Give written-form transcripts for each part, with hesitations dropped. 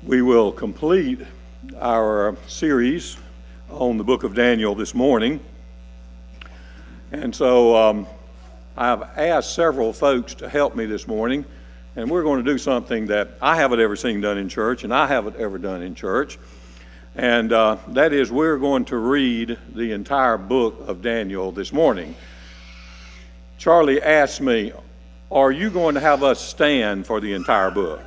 We will complete our series on the book of Daniel this morning. And so I've asked several folks to help me this morning, and we're going to do something that I haven't ever seen done in church, and I haven't ever done in church. And that is, we're going to read the entire book of Daniel this morning. Charlie asked me, are you going to have us stand for the entire book?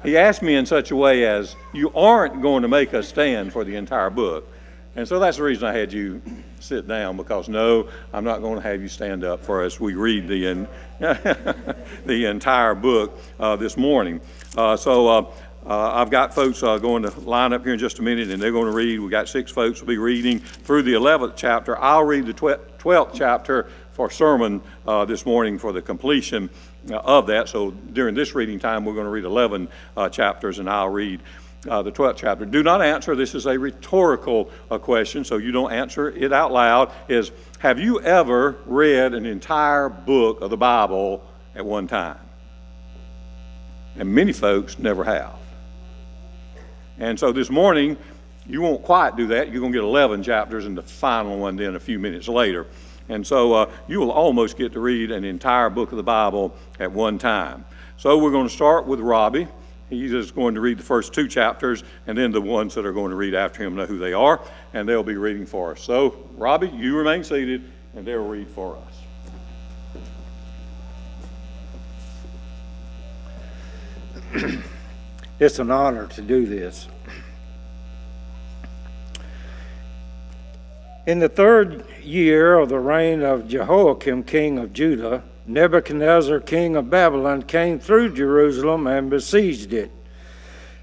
He asked me in such a way as, you aren't going to make us stand for the entire book. And so that's the reason I had you sit down, because no, I'm not going to have you stand up for us. We read the entire book this morning. I've got folks going to line up here in just a minute, and they're going to read. We've got 6 folks who will be reading through the 11th chapter. I'll read the 12th chapter for sermon this morning for the completion of that. So during this reading time, we're going to read 11 chapters, and I'll read the 12th chapter. Do not answer. This is a rhetorical question, so you don't answer it out loud. Have you ever read an entire book of the Bible at one time? And many folks never have. And so this morning, you won't quite do that. You're going to get 11 chapters, and the final one then a few minutes later. And so you will almost get to read an entire book of the Bible at one time. So we're going to start with Robbie. He's just going to read the first 2 chapters, and then the ones that are going to read after him know who they are, and they'll be reading for us. So, Robbie, you remain seated, and they'll read for us. It's an honor to do this. In the 3rd year of the reign of Jehoiakim, king of Judah, Nebuchadnezzar, king of Babylon, came through Jerusalem and besieged it.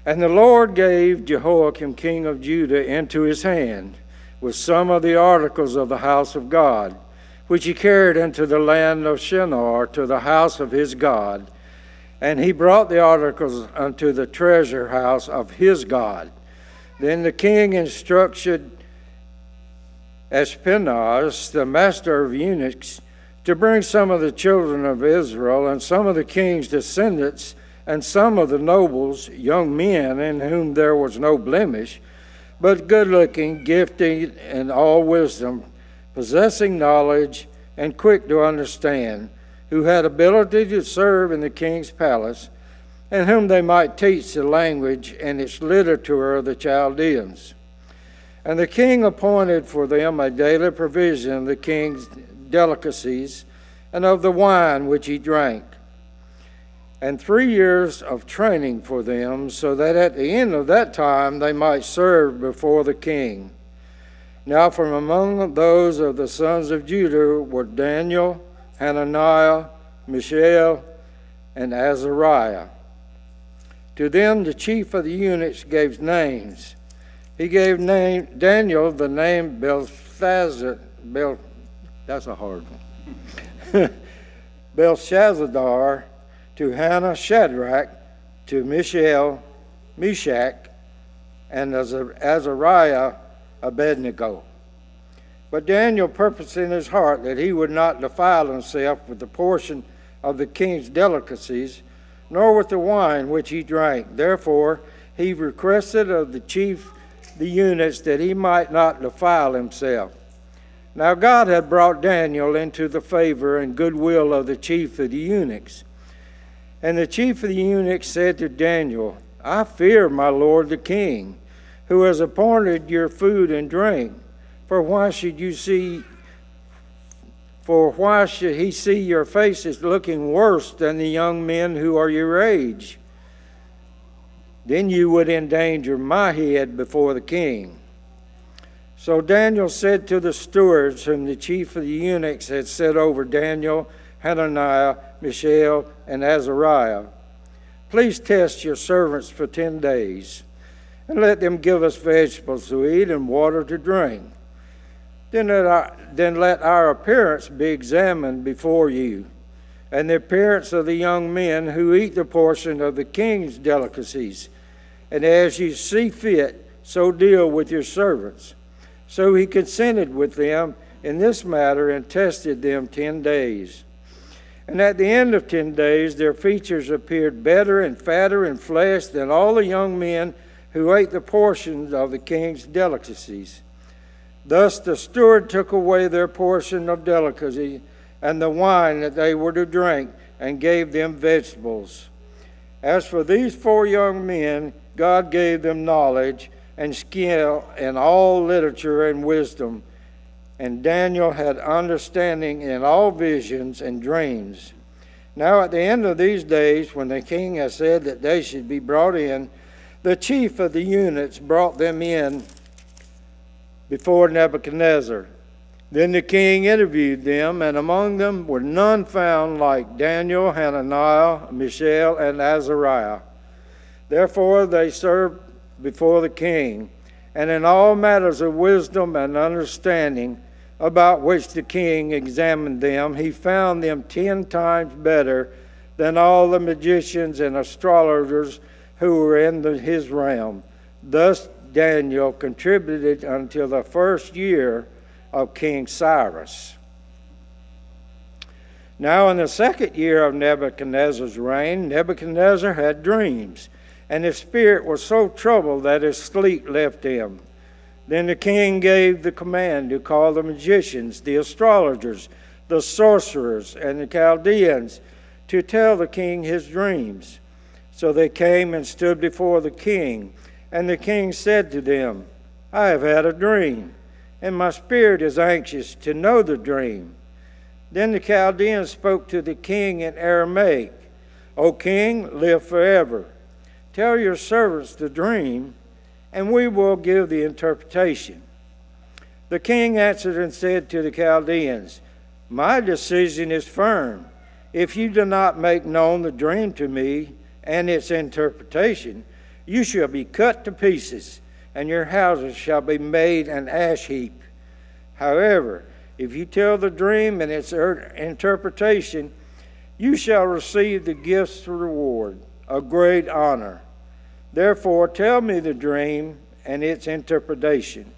And the Lord gave Jehoiakim, king of Judah, into his hand, with some of the articles of the house of God, which he carried into the land of Shinar to the house of his God. And he brought the articles unto the treasure house of his God. Then the king instructed Ashpenaz, the master of eunuchs, to bring some of the children of Israel and some of the king's descendants and some of the nobles, young men in whom there was no blemish, but good-looking, gifted in all wisdom, possessing knowledge and quick to understand, who had ability to serve in the king's palace, and whom they might teach the language and its literature of the Chaldeans. And the king appointed for them a daily provision of the king's delicacies and of the wine which he drank, and 3 years of training for them, so that at the end of that time they might serve before the king. Now from among those of the sons of Judah were Daniel, Hananiah, Mishael, and Azariah. To them the chief of the eunuchs gave names. He gave Daniel the name that's a hard one. Belshazzar, to Hannah Shadrach, to Mishael Meshach, and Azariah Abednego. But Daniel purposed in his heart that he would not defile himself with the portion of the king's delicacies, nor with the wine which he drank. Therefore he requested of the chief the eunuchs that he might not defile himself. Now God had brought Daniel into the favor and goodwill of the chief of the eunuchs. And the chief of the eunuchs said to Daniel, I fear my lord the king, who has appointed your food and drink. For why should he see your faces looking worse than the young men who are your age? Then you would endanger my head before the king. So Daniel said to the stewards whom the chief of the eunuchs had set over Daniel, Hananiah, Mishael, and Azariah, please test your servants for 10 days, and let them give us vegetables to eat and water to drink. Then let our appearance be examined before you, and the appearance of the young men who eat the portion of the king's delicacies. And as you see fit, so deal with your servants. So he consented with them in this matter and tested them 10 days. And at the end of 10 days, their features appeared better and fatter in flesh than all the young men who ate the portions of the king's delicacies. Thus the steward took away their portion of delicacy and the wine that they were to drink, and gave them vegetables. As for these 4 young men, God gave them knowledge and skill in all literature and wisdom, and Daniel had understanding in all visions and dreams. Now at the end of these days, when the king had said that they should be brought in, the chief of the eunuchs brought them in before Nebuchadnezzar. Then the king interviewed them, and among them were none found like Daniel, Hananiah, Mishael, and Azariah. Therefore they served before the king, and in all matters of wisdom and understanding, about which the king examined them, he found them 10 times better than all the magicians and astrologers who were in his realm. Thus Daniel contributed until the first year of King Cyrus. Now in the second year of Nebuchadnezzar's reign, Nebuchadnezzar had dreams, and his spirit was so troubled that his sleep left him. Then the king gave the command to call the magicians, the astrologers, the sorcerers, and the Chaldeans to tell the king his dreams. So they came and stood before the king, and the king said to them, I have had a dream, and my spirit is anxious to know the dream. Then the Chaldeans spoke to the king in Aramaic, O king, live forever. Tell your servants the dream, and we will give the interpretation. The king answered and said to the Chaldeans, My decision is firm. If you do not make known the dream to me and its interpretation, you shall be cut to pieces, and your houses shall be made an ash heap. However, if you tell the dream and its interpretation, you shall receive the gift's reward, a great honor. Therefore, tell me the dream and its interpretation.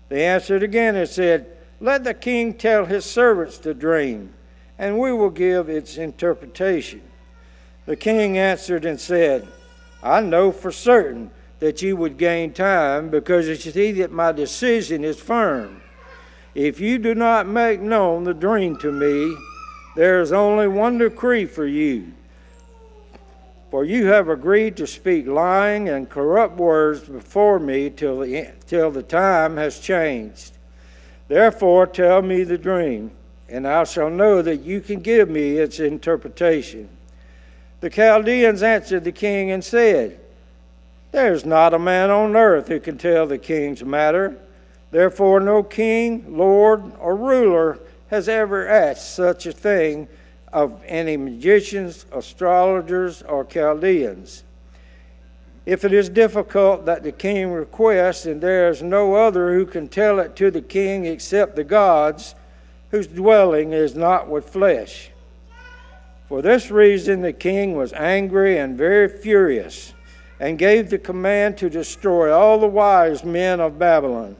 They answered again and said, Let the king tell his servants the dream, and we will give its interpretation. The king answered and said, I know for certain that you would gain time, because you see that my decision is firm. If you do not make known the dream to me, there is only one decree for you. For you have agreed to speak lying and corrupt words before me till the time has changed. Therefore tell me the dream, and I shall know that you can give me its interpretation. The Chaldeans answered the king and said, There is not a man on earth who can tell the king's matter. Therefore no king, lord, or ruler has ever asked such a thing of any magicians, astrologers, or Chaldeans. If it is difficult that the king requests, and there is no other who can tell it to the king except the gods, whose dwelling is not with flesh. For this reason the king was angry and very furious, and gave the command to destroy all the wise men of Babylon.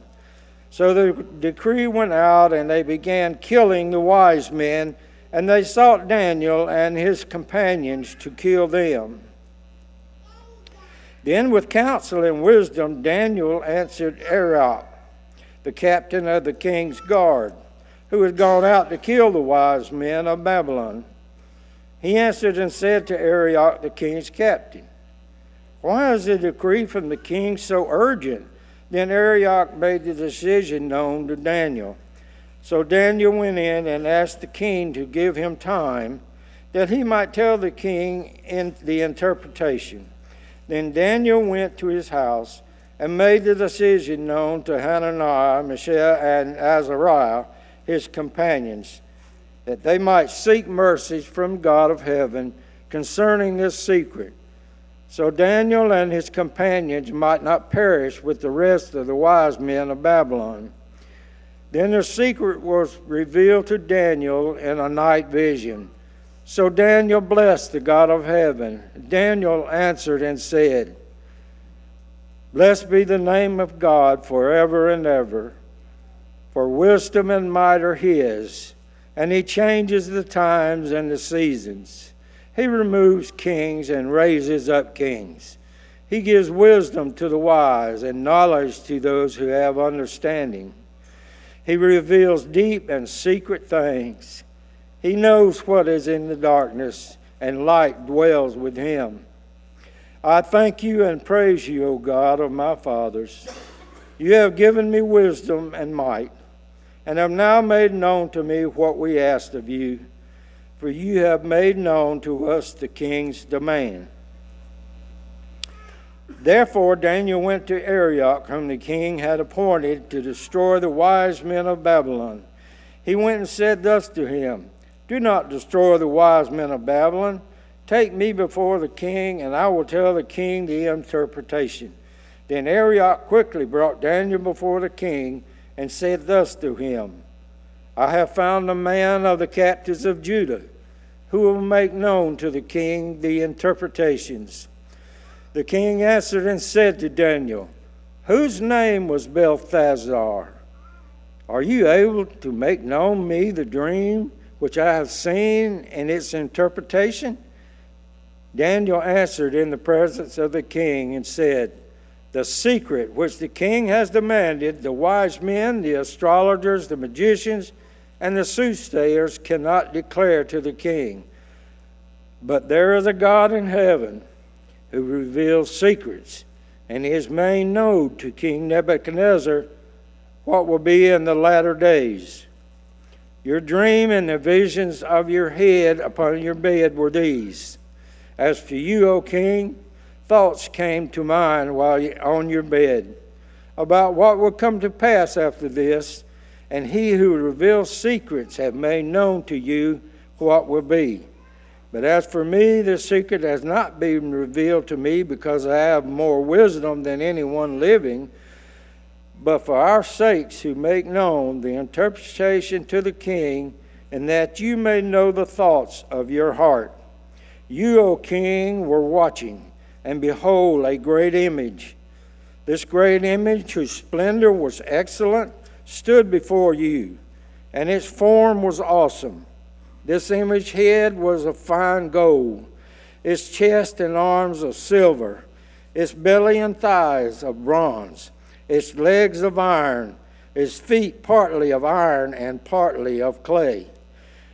So the decree went out, and they began killing the wise men, and they sought Daniel and his companions to kill them. Then with counsel and wisdom Daniel answered Arioch, the captain of the king's guard, who had gone out to kill the wise men of Babylon. He answered and said to Arioch, the king's captain, Why is the decree from the king so urgent? Then Arioch made the decision known to Daniel. So Daniel went in and asked the king to give him time, that he might tell the king in the interpretation. Then Daniel went to his house and made the decision known to Hananiah, Mishael, and Azariah, his companions, that they might seek mercies from God of heaven concerning this secret, so Daniel and his companions might not perish with the rest of the wise men of Babylon. Then the secret was revealed to Daniel in a night vision. So Daniel blessed the God of heaven. Daniel answered and said, Blessed be the name of God forever and ever, for wisdom and might are his. and he changes the times and the seasons. He removes kings and raises up kings. He gives wisdom to the wise and knowledge to those who have understanding. He reveals deep and secret things. He knows what is in the darkness, and light dwells with him. I thank you and praise you, O God of my fathers. You have given me wisdom and might, and have now made known to me what we asked of you. For you have made known to us the king's demand. Therefore Daniel went to Arioch, whom the king had appointed to destroy the wise men of Babylon. He went and said thus to him, Do not destroy the wise men of Babylon. Take me before the king, and I will tell the king the interpretation. Then Arioch quickly brought Daniel before the king and said thus to him, I have found a man of the captives of Judah, who will make known to the king the interpretations. The king answered and said to Daniel, Whose name was Belteshazzar? Are you able to make known me the dream which I have seen and its interpretation? Daniel answered in the presence of the king and said, The secret which the king has demanded, the wise men, the astrologers, the magicians, and the soothsayers cannot declare to the king. But there is a God in heaven who reveals secrets, and he has made known to King Nebuchadnezzar what will be in the latter days. Your dream and the visions of your head upon your bed were these. As for you, O king, thoughts came to mind while on your bed about what will come to pass after this, and he who reveals secrets have made known to you what will be. But as for me, the secret has not been revealed to me because I have more wisdom than anyone living, but for our sakes who make known the interpretation to the king, and that you may know the thoughts of your heart. You, O king, were watching, and behold, a great image. This great image, whose splendor was excellent, stood before you, and its form was awesome. This image head was of fine gold, its chest and arms of silver, its belly and thighs of bronze, its legs of iron, its feet partly of iron and partly of clay.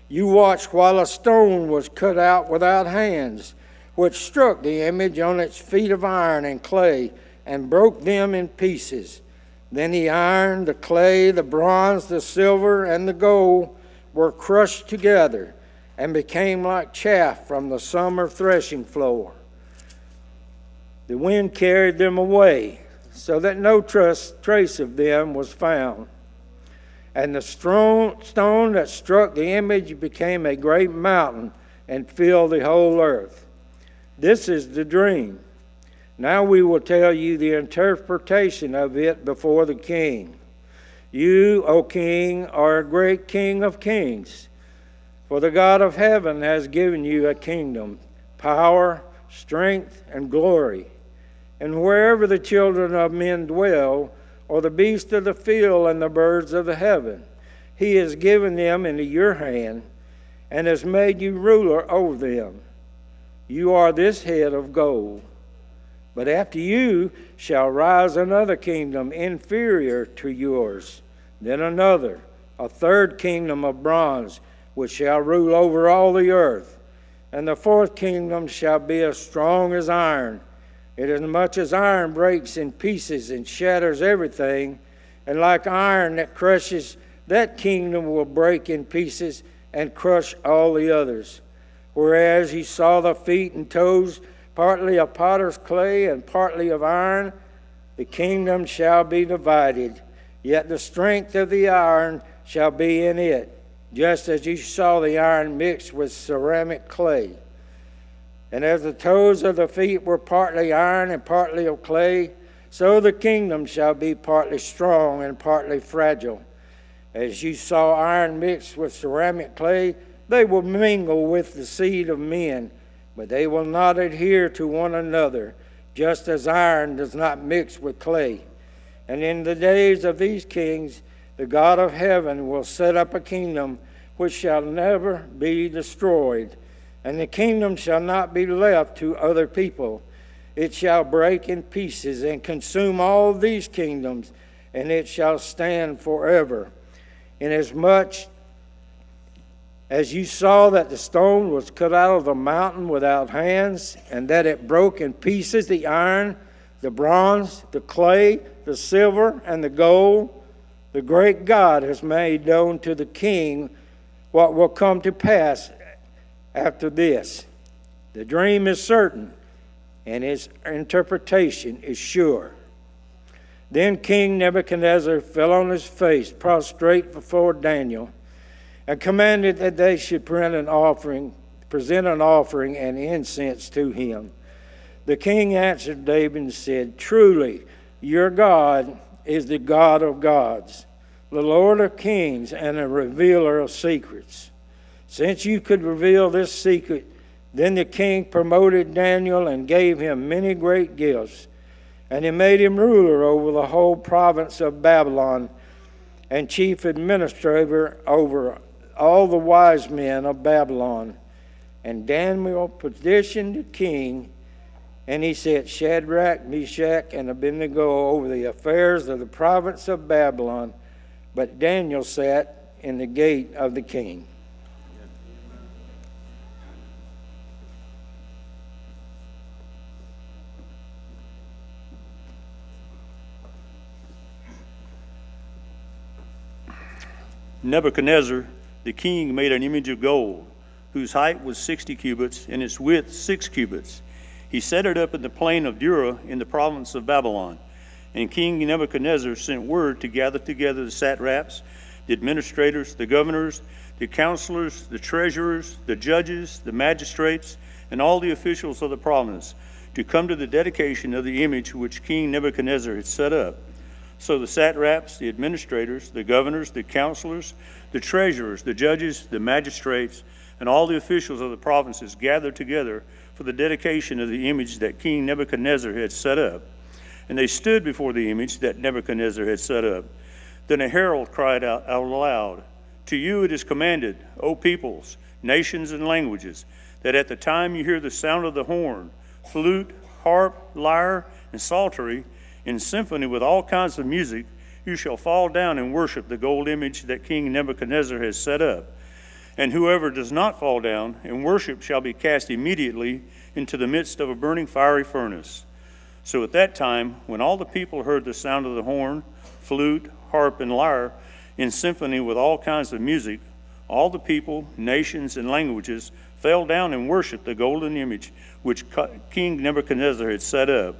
You watched while a stone was cut out without hands, which struck the image on its feet of iron and clay and broke them in pieces. Then the iron, the clay, the bronze, the silver, and the gold were crushed together and became like chaff from the summer threshing floor. The wind carried them away, so that no trace of them was found. And the stone that struck the image became a great mountain and filled the whole earth. This is the dream. Now we will tell you the interpretation of it before the king. You, O king, are a great king of kings, for the God of heaven has given you a kingdom, power, strength, and glory. And wherever the children of men dwell, or the beasts of the field and the birds of the heaven, he has given them into your hand, and has made you ruler over them. You are this head of gold. But after you shall rise another kingdom inferior to yours, then another, a third kingdom of bronze, which shall rule over all the earth. And the fourth kingdom shall be as strong as iron. Inasmuch as iron breaks in pieces and shatters everything, and like iron that crushes, that kingdom will break in pieces and crush all the others. Whereas he saw the feet and toes, partly of potter's clay and partly of iron, the kingdom shall be divided, yet the strength of the iron shall be in it, just as you saw the iron mixed with ceramic clay. And as the toes of the feet were partly iron and partly of clay, so the kingdom shall be partly strong and partly fragile. As you saw iron mixed with ceramic clay, they will mingle with the seed of men, but they will not adhere to one another, just as iron does not mix with clay. And in the days of these kings, the God of heaven will set up a kingdom which shall never be destroyed, and the kingdom shall not be left to other people. It shall break in pieces and consume all these kingdoms, and it shall stand forever. Inasmuch as you saw that the stone was cut out of the mountain without hands, and that it broke in pieces the iron, the bronze, the clay, the silver, and the gold, the great God has made known to the king what will come to pass after this. The dream is certain, and its interpretation is sure. Then King Nebuchadnezzar fell on his face, prostrate before Daniel, and commanded that they should present an offering and incense to him. The king answered David and said, "Truly, your God is the God of gods, the Lord of kings, and a revealer of secrets. Since you could reveal this secret," then the king promoted Daniel and gave him many great gifts, and he made him ruler over the whole province of Babylon and chief administrator over all the wise men of Babylon. And Daniel petitioned the king, and he set Shadrach, Meshach, and Abednego over the affairs of the province of Babylon, but Daniel sat in the gate of the king. Nebuchadnezzar, the king, made an image of gold, whose height was 60 cubits, and its width 6 cubits. He set it up in the plain of Dura in the province of Babylon. And King Nebuchadnezzar sent word to gather together the satraps, the administrators, the governors, the counselors, the treasurers, the judges, the magistrates, and all the officials of the province, to come to the dedication of the image which King Nebuchadnezzar had set up. So the satraps, the administrators, the governors, the counselors, the treasurers, the judges, the magistrates, and all the officials of the provinces gathered together for the dedication of the image that King Nebuchadnezzar had set up. And they stood before the image that Nebuchadnezzar had set up. Then a herald cried out aloud, "To you it is commanded, O peoples, nations, and languages, that at the time you hear the sound of the horn, flute, harp, lyre, and psaltery, in symphony with all kinds of music, you shall fall down and worship the gold image that King Nebuchadnezzar has set up. And whoever does not fall down and worship shall be cast immediately into the midst of a burning fiery furnace." So at that time, when all the people heard the sound of the horn, flute, harp, and lyre, in symphony with all kinds of music, all the people, nations, and languages fell down and worshiped the golden image which King Nebuchadnezzar had set up.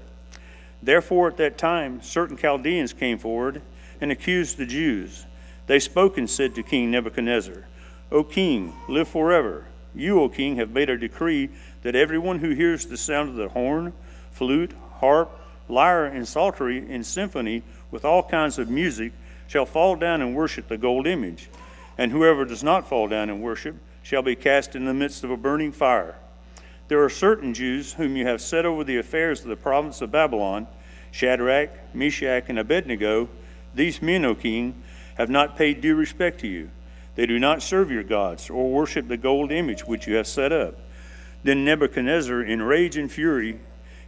Therefore at that time certain Chaldeans came forward and accused the Jews. They spoke and said to King Nebuchadnezzar, "O king, live forever. You, O king, have made a decree that everyone who hears the sound of the horn, flute, harp, lyre, and psaltery in symphony with all kinds of music shall fall down and worship the gold image. And whoever does not fall down and worship shall be cast in the midst of a burning fire. There are certain Jews whom you have set over the affairs of the province of Babylon, Shadrach, Meshach, and Abednego. These men, O king, have not paid due respect to you. They do not serve your gods or worship the gold image which you have set up." Then Nebuchadnezzar, in rage and fury,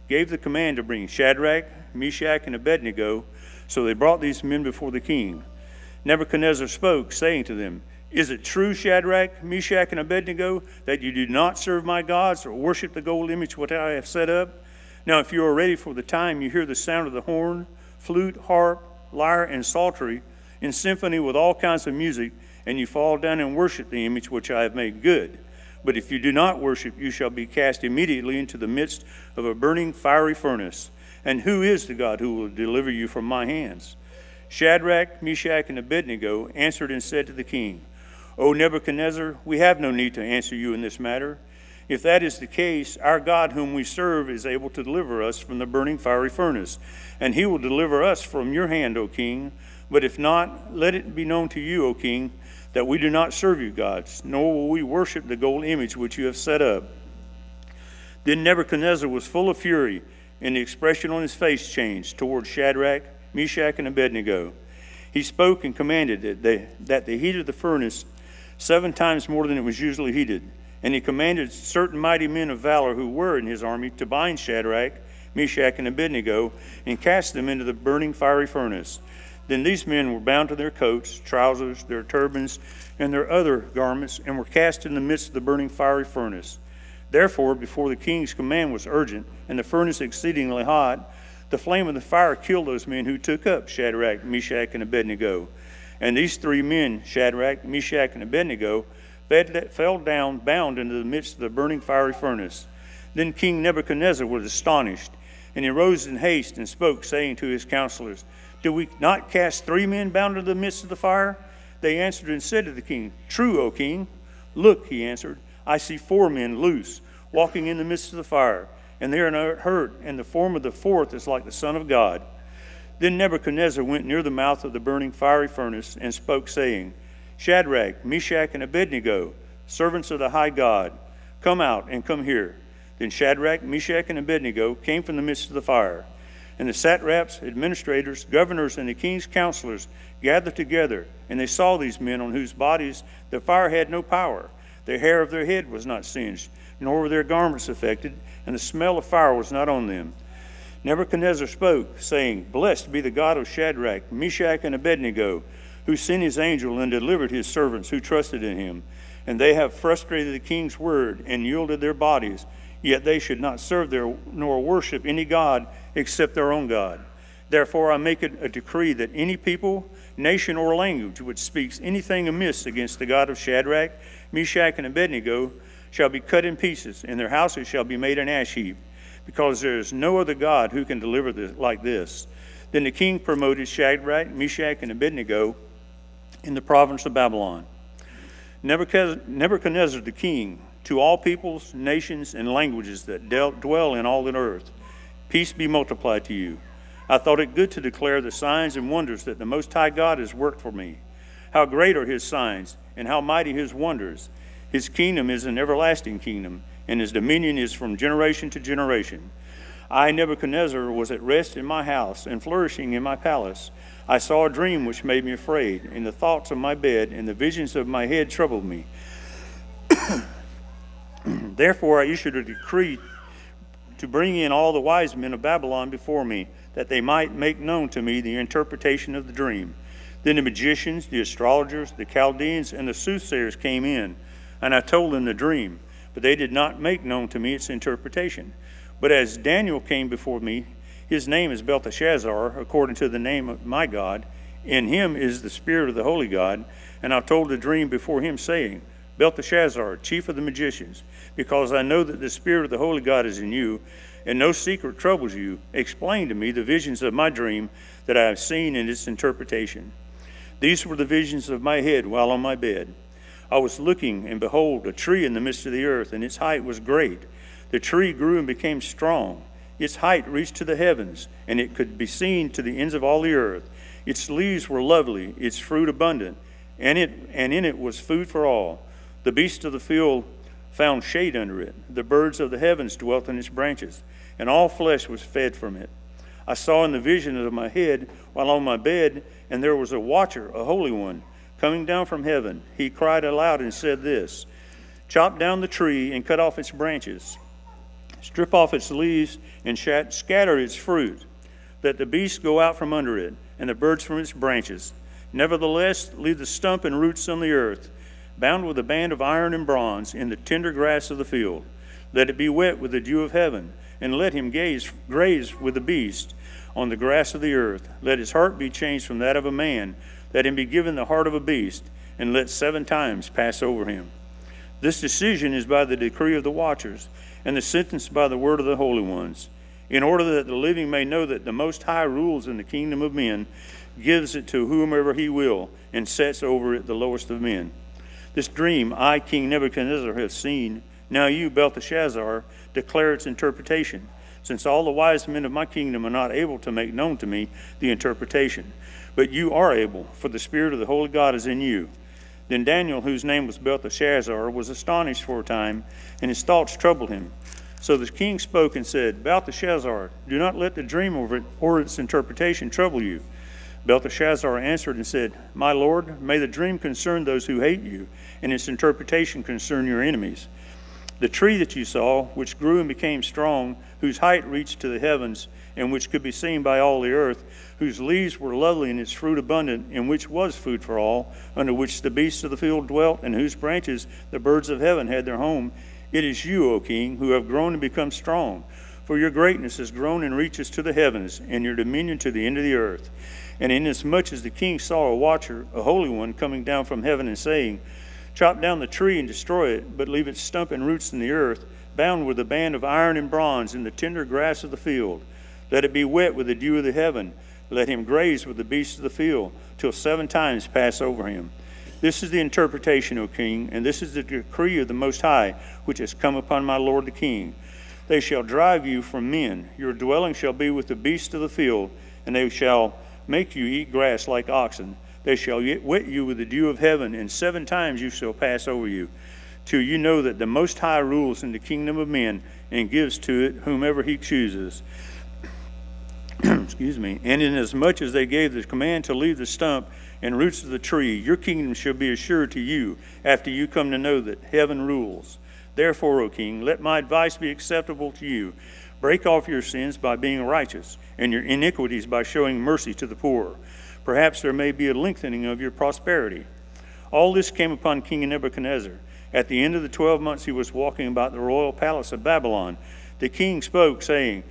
gave the command to bring Shadrach, Meshach, and Abednego. So they brought these men before the king. Nebuchadnezzar spoke, saying to them, "Is it true, Shadrach, Meshach, and Abednego, that you do not serve my gods or worship the gold image which I have set up? Now if you are ready for the time you hear the sound of the horn, flute, harp, lyre, and psaltery, in symphony with all kinds of music, and you fall down and worship the image which I have made, good. But if you do not worship, you shall be cast immediately into the midst of a burning fiery furnace. And who is the God who will deliver you from my hands?" Shadrach, Meshach, and Abednego answered and said to the king, "O Nebuchadnezzar, we have no need to answer you in this matter. If that is the case, our God whom we serve is able to deliver us from the burning fiery furnace, and he will deliver us from your hand, O king. But if not, let it be known to you, O king, that we do not serve you gods, nor will we worship the gold image which you have set up." Then Nebuchadnezzar was full of fury, and the expression on his face changed toward Shadrach, Meshach, and Abednego. He spoke and commanded that the heat of the furnace 7 times more than it was usually heated. And he commanded certain mighty men of valor who were in his army to bind Shadrach, Meshach, and Abednego, and cast them into the burning fiery furnace. Then these men were bound to their coats, trousers, their turbans, and their other garments, and were cast in the midst of the burning fiery furnace. Therefore, before the king's command was urgent, and the furnace exceedingly hot, the flame of the fire killed those men who took up Shadrach, Meshach, and Abednego. And these 3 men, Shadrach, Meshach, and Abednego, fell down bound into the midst of the burning fiery furnace. Then King Nebuchadnezzar was astonished, and he rose in haste and spoke, saying to his counselors, "Did we not cast 3 men bound into the midst of the fire?" They answered and said to the king, "True, O king." "Look," he answered, "I see 4 men loose, walking in the midst of the fire, and they are not hurt, and the form of the 4th is like the Son of God." Then Nebuchadnezzar went near the mouth of the burning fiery furnace and spoke, saying, "Shadrach, Meshach, and Abednego, servants of the high God, come out and come here." Then Shadrach, Meshach, and Abednego came from the midst of the fire. And the satraps, administrators, governors, and the king's counselors gathered together, and they saw these men on whose bodies the fire had no power. The hair of their head was not singed, nor were their garments affected, and the smell of fire was not on them. Nebuchadnezzar spoke, saying, "Blessed be the God of Shadrach, Meshach, and Abednego, who sent his angel and delivered his servants who trusted in him. And they have frustrated the king's word and yielded their bodies, yet they should not serve nor worship any god except their own God. Therefore I make it a decree that any people, nation, or language which speaks anything amiss against the God of Shadrach, Meshach, and Abednego shall be cut in pieces, and their houses shall be made an ash heap, because there is no other God who can deliver this like this." Then the king promoted Shadrach, Meshach, and Abednego in the province of Babylon. Nebuchadnezzar the king, to all peoples, nations, and languages that dwell in all the earth, peace be multiplied to you. I thought it good to declare the signs and wonders that the Most High God has worked for me. How great are his signs, and how mighty his wonders. His kingdom is an everlasting kingdom, and his dominion is from generation to generation. I, Nebuchadnezzar, was at rest in my house and flourishing in my palace. I saw a dream which made me afraid, and the thoughts of my bed and the visions of my head troubled me. Therefore I issued a decree to bring in all the wise men of Babylon before me, that they might make known to me the interpretation of the dream. Then the magicians, the astrologers, the Chaldeans, and the soothsayers came in, and I told them the dream, but they did not make known to me its interpretation. But as Daniel came before me, his name is Belteshazzar, according to the name of my God. In him is the spirit of the holy God. And I told the dream before him, saying, Belteshazzar, chief of the magicians, because I know that the spirit of the holy God is in you, and no secret troubles you, explain to me the visions of my dream that I have seen in its interpretation. These were the visions of my head while on my bed. I was looking, and behold, a tree in the midst of the earth, and its height was great. The tree grew and became strong. Its height reached to the heavens, and it could be seen to the ends of all the earth. Its leaves were lovely, its fruit abundant, and in it was food for all. The beasts of the field found shade under it. The birds of the heavens dwelt in its branches, and all flesh was fed from it. I saw in the vision of my head while on my bed, and there was a watcher, a holy one, coming down from heaven. He cried aloud and said this, Chop down the tree and cut off its branches. Strip off its leaves and scatter its fruit. Let the beasts go out from under it, and the birds from its branches. Nevertheless, leave the stump and roots on the earth, bound with a band of iron and bronze in the tender grass of the field. Let it be wet with the dew of heaven, and let him graze with the beast on the grass of the earth. Let his heart be changed from that of a man. Let him be given the heart of a beast, and let 7 times pass over him. This decision is by the decree of the watchers, and the sentence by the word of the holy ones, in order that the living may know that the Most High rules in the kingdom of men, gives it to whomever he will, and sets over it the lowest of men. This dream I, King Nebuchadnezzar, have seen. Now you, Belteshazzar, declare its interpretation, since all the wise men of my kingdom are not able to make known to me the interpretation. But you are able, for the spirit of the holy God is in you. Then Daniel, whose name was Belteshazzar, was astonished for a time, and his thoughts troubled him. So the king spoke and said, Belteshazzar, do not let the dream or its interpretation trouble you. Belteshazzar answered and said, My lord, may the dream concern those who hate you, and its interpretation concern your enemies. The tree that you saw, which grew and became strong, whose height reached to the heavens, and which could be seen by all the earth, whose leaves were lovely and its fruit abundant, in which was food for all, under which the beasts of the field dwelt, and whose branches the birds of heaven had their home. It is you, O king, who have grown and become strong. For your greatness has grown and reaches to the heavens, and your dominion to the end of the earth. And inasmuch as the king saw a watcher, a holy one, coming down from heaven and saying, Chop down the tree and destroy it, but leave its stump and roots in the earth, bound with a band of iron and bronze in the tender grass of the field. Let it be wet with the dew of the heaven. Let him graze with the beasts of the field, till 7 times pass over him. This is the interpretation, O king, and this is the decree of the Most High, which has come upon my lord the king. They shall drive you from men. Your dwelling shall be with the beasts of the field, and they shall make you eat grass like oxen. They shall wet you with the dew of heaven, and 7 times you shall pass over you, till you know that the Most High rules in the kingdom of men, and gives to it whomever he chooses. Excuse me. And inasmuch as they gave the command to leave the stump and roots of the tree, your kingdom shall be assured to you, after you come to know that heaven rules. Therefore, O king, let my advice be acceptable to you. Break off your sins by being righteous, and your iniquities by showing mercy to the poor. Perhaps there may be a lengthening of your prosperity. All this came upon King Nebuchadnezzar. At the end of the 12 months he was walking about the royal palace of Babylon. The king spoke, saying,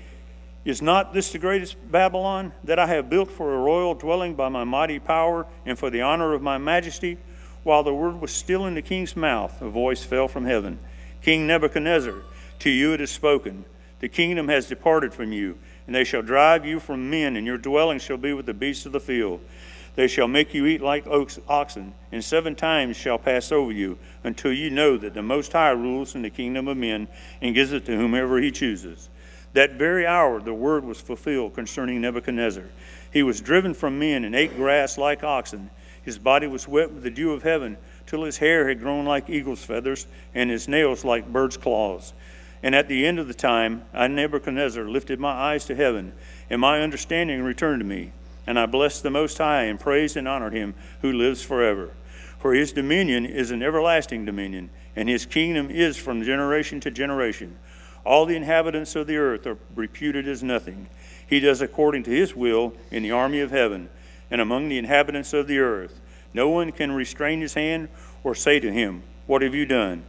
Is not this the greatest Babylon, that I have built for a royal dwelling by my mighty power and for the honor of my majesty? While the word was still in the king's mouth, a voice fell from heaven. King Nebuchadnezzar, to you it is spoken. The kingdom has departed from you, and they shall drive you from men, and your dwelling shall be with the beasts of the field. They shall make you eat like oxen, and 7 times shall pass over you, until you know that the Most High rules in the kingdom of men, and gives it to whomever he chooses. That very hour the word was fulfilled concerning Nebuchadnezzar. He was driven from men and ate grass like oxen. His body was wet with the dew of heaven, till his hair had grown like eagle's feathers, and his nails like birds' claws. And at the end of the time, I, Nebuchadnezzar, lifted my eyes to heaven, and my understanding returned to me. And I blessed the Most High, and praised and honored him who lives forever. For his dominion is an everlasting dominion, and his kingdom is from generation to generation. All the inhabitants of the earth are reputed as nothing. He does according to his will in the army of heaven, and among the inhabitants of the earth. No one can restrain his hand or say to him, What have you done?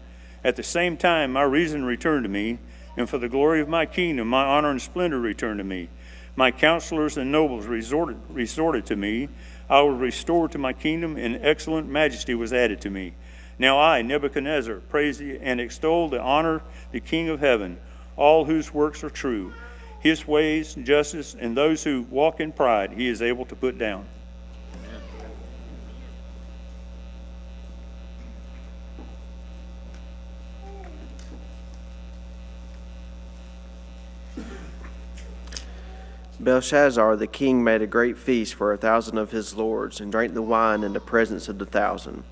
At the same time, my reason returned to me, and for the glory of my kingdom, my honor and splendor returned to me. My counselors and nobles resorted to me. I was restored to my kingdom, and excellent majesty was added to me. Now I, Nebuchadnezzar, praise and extol the honor, the King of heaven, all whose works are true. His ways, justice, and those who walk in pride, he is able to put down. Belshazzar the king made a great feast for 1,000 of his lords, and drank the wine in the presence of the 1,000.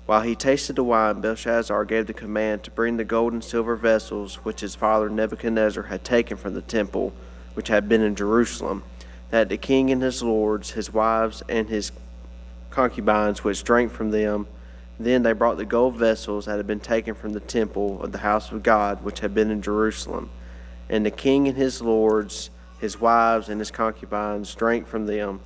While he tasted the wine, Belshazzar gave the command to bring the gold and silver vessels which his father Nebuchadnezzar had taken from the temple, which had been in Jerusalem, that the king and his lords, his wives, and his concubines which drank from them. Then they brought the gold vessels that had been taken from the temple of the house of God, which had been in Jerusalem. And the king and his lords, his wives, and his concubines drank from them.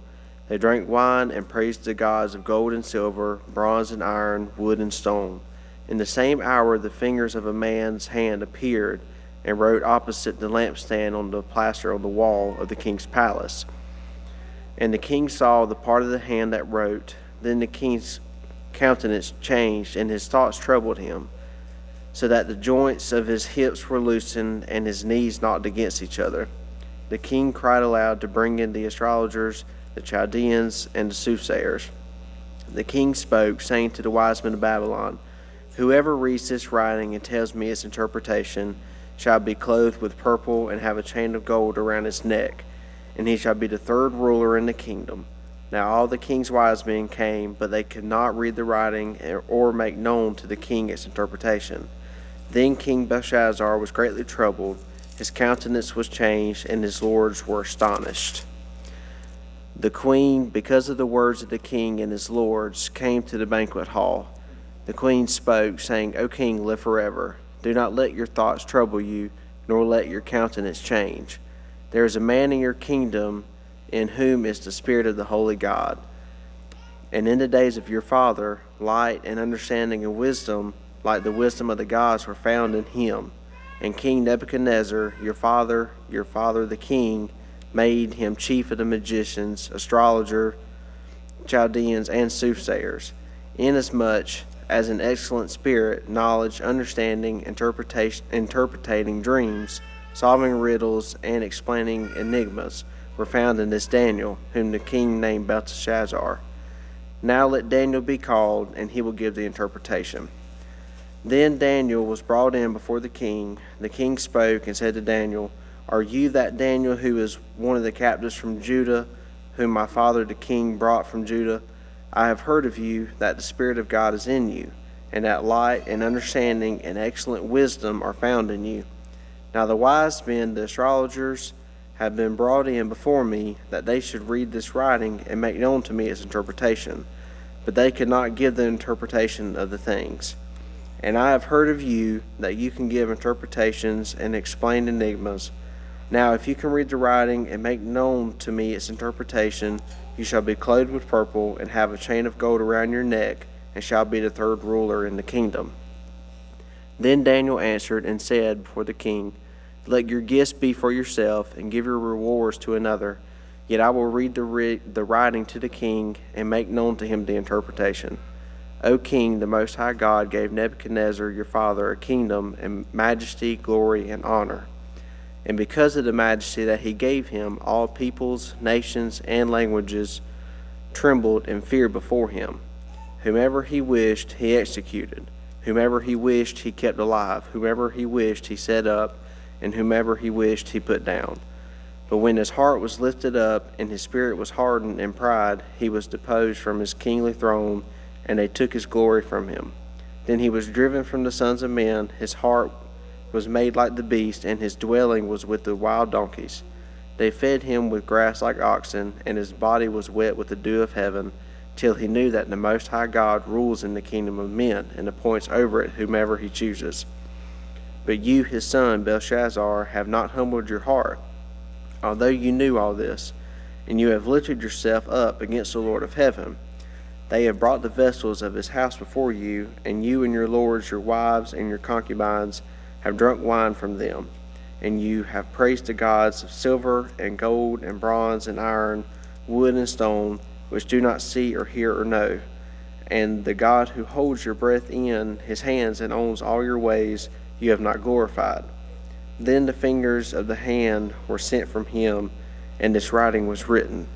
They drank wine and praised the gods of gold and silver, bronze and iron, wood and stone. In the same hour the fingers of a man's hand appeared and wrote opposite the lampstand on the plaster of the wall of the king's palace. And the king saw the part of the hand that wrote. Then the king's countenance changed, and his thoughts troubled him, so that the joints of his hips were loosened and his knees knocked against each other. The king cried aloud to bring in the astrologers, the Chaldeans, and the soothsayers. The king spoke, saying to the wise men of Babylon, Whoever reads this writing and tells me its interpretation shall be clothed with purple and have a chain of gold around his neck, and he shall be the 3rd ruler in the kingdom. Now all the king's wise men came, but they could not read the writing or make known to the king its interpretation. Then King Belshazzar was greatly troubled, his countenance was changed, and his lords were astonished. The queen, because of the words of the king and his lords, came to the banquet hall. The queen spoke, saying, O king, live forever. Do not let your thoughts trouble you, nor let your countenance change. There is a man in your kingdom in whom is the Spirit of the holy God. And in the days of your father, light and understanding and wisdom, like the wisdom of the gods, were found in him. And King Nebuchadnezzar, your father the king, made him chief of the magicians, astrologer, Chaldeans, and soothsayers, inasmuch as an excellent spirit, knowledge, understanding, interpreting dreams, solving riddles, and explaining enigmas were found in this Daniel, whom the king named Belteshazzar. Now let Daniel be called, and he will give the interpretation. Then Daniel was brought in before the king. The king spoke and said to Daniel, Are you that Daniel who is one of the captives from Judah, whom my father the king brought from Judah? I have heard of you that the Spirit of God is in you, and that light and understanding and excellent wisdom are found in you. Now the wise men, the astrologers, have been brought in before me, that they should read this writing and make known to me its interpretation. But they could not give the interpretation of the things. And I have heard of you that you can give interpretations and explain enigmas. Now if you can read the writing and make known to me its interpretation, you shall be clothed with purple and have a chain of gold around your neck, and shall be the third ruler in the kingdom. Then Daniel answered and said before the king, Let your gifts be for yourself, and give your rewards to another. Yet I will read the writing to the king, and make known to him the interpretation. O king, the Most High God gave Nebuchadnezzar your father a kingdom, and majesty, glory, and honor. And because of the majesty that he gave him, all peoples, nations, and languages trembled and feared before him. Whomever he wished, he executed. Whomever he wished, he kept alive. Whomever he wished, he set up. And whomever he wished, he put down. But when his heart was lifted up, and his spirit was hardened in pride, he was deposed from his kingly throne, and they took his glory from him. Then he was driven from the sons of men. His heart was made like the beast, and his dwelling was with the wild donkeys. They fed him with grass like oxen, and his body was wet with the dew of heaven, till he knew that the Most High God rules in the kingdom of men, and appoints over it whomever he chooses. But you, his son, Belshazzar, have not humbled your heart, although you knew all this, and you have lifted yourself up against the Lord of heaven. They have brought the vessels of his house before you, and you and your lords, your wives, and your concubines have drunk wine from them. And you have praised the gods of silver and gold and bronze and iron, wood and stone, which do not see or hear or know. And the God who holds your breath in his hands and owns all your ways, you have not glorified. Then the fingers of the hand were sent from him, and this writing was written.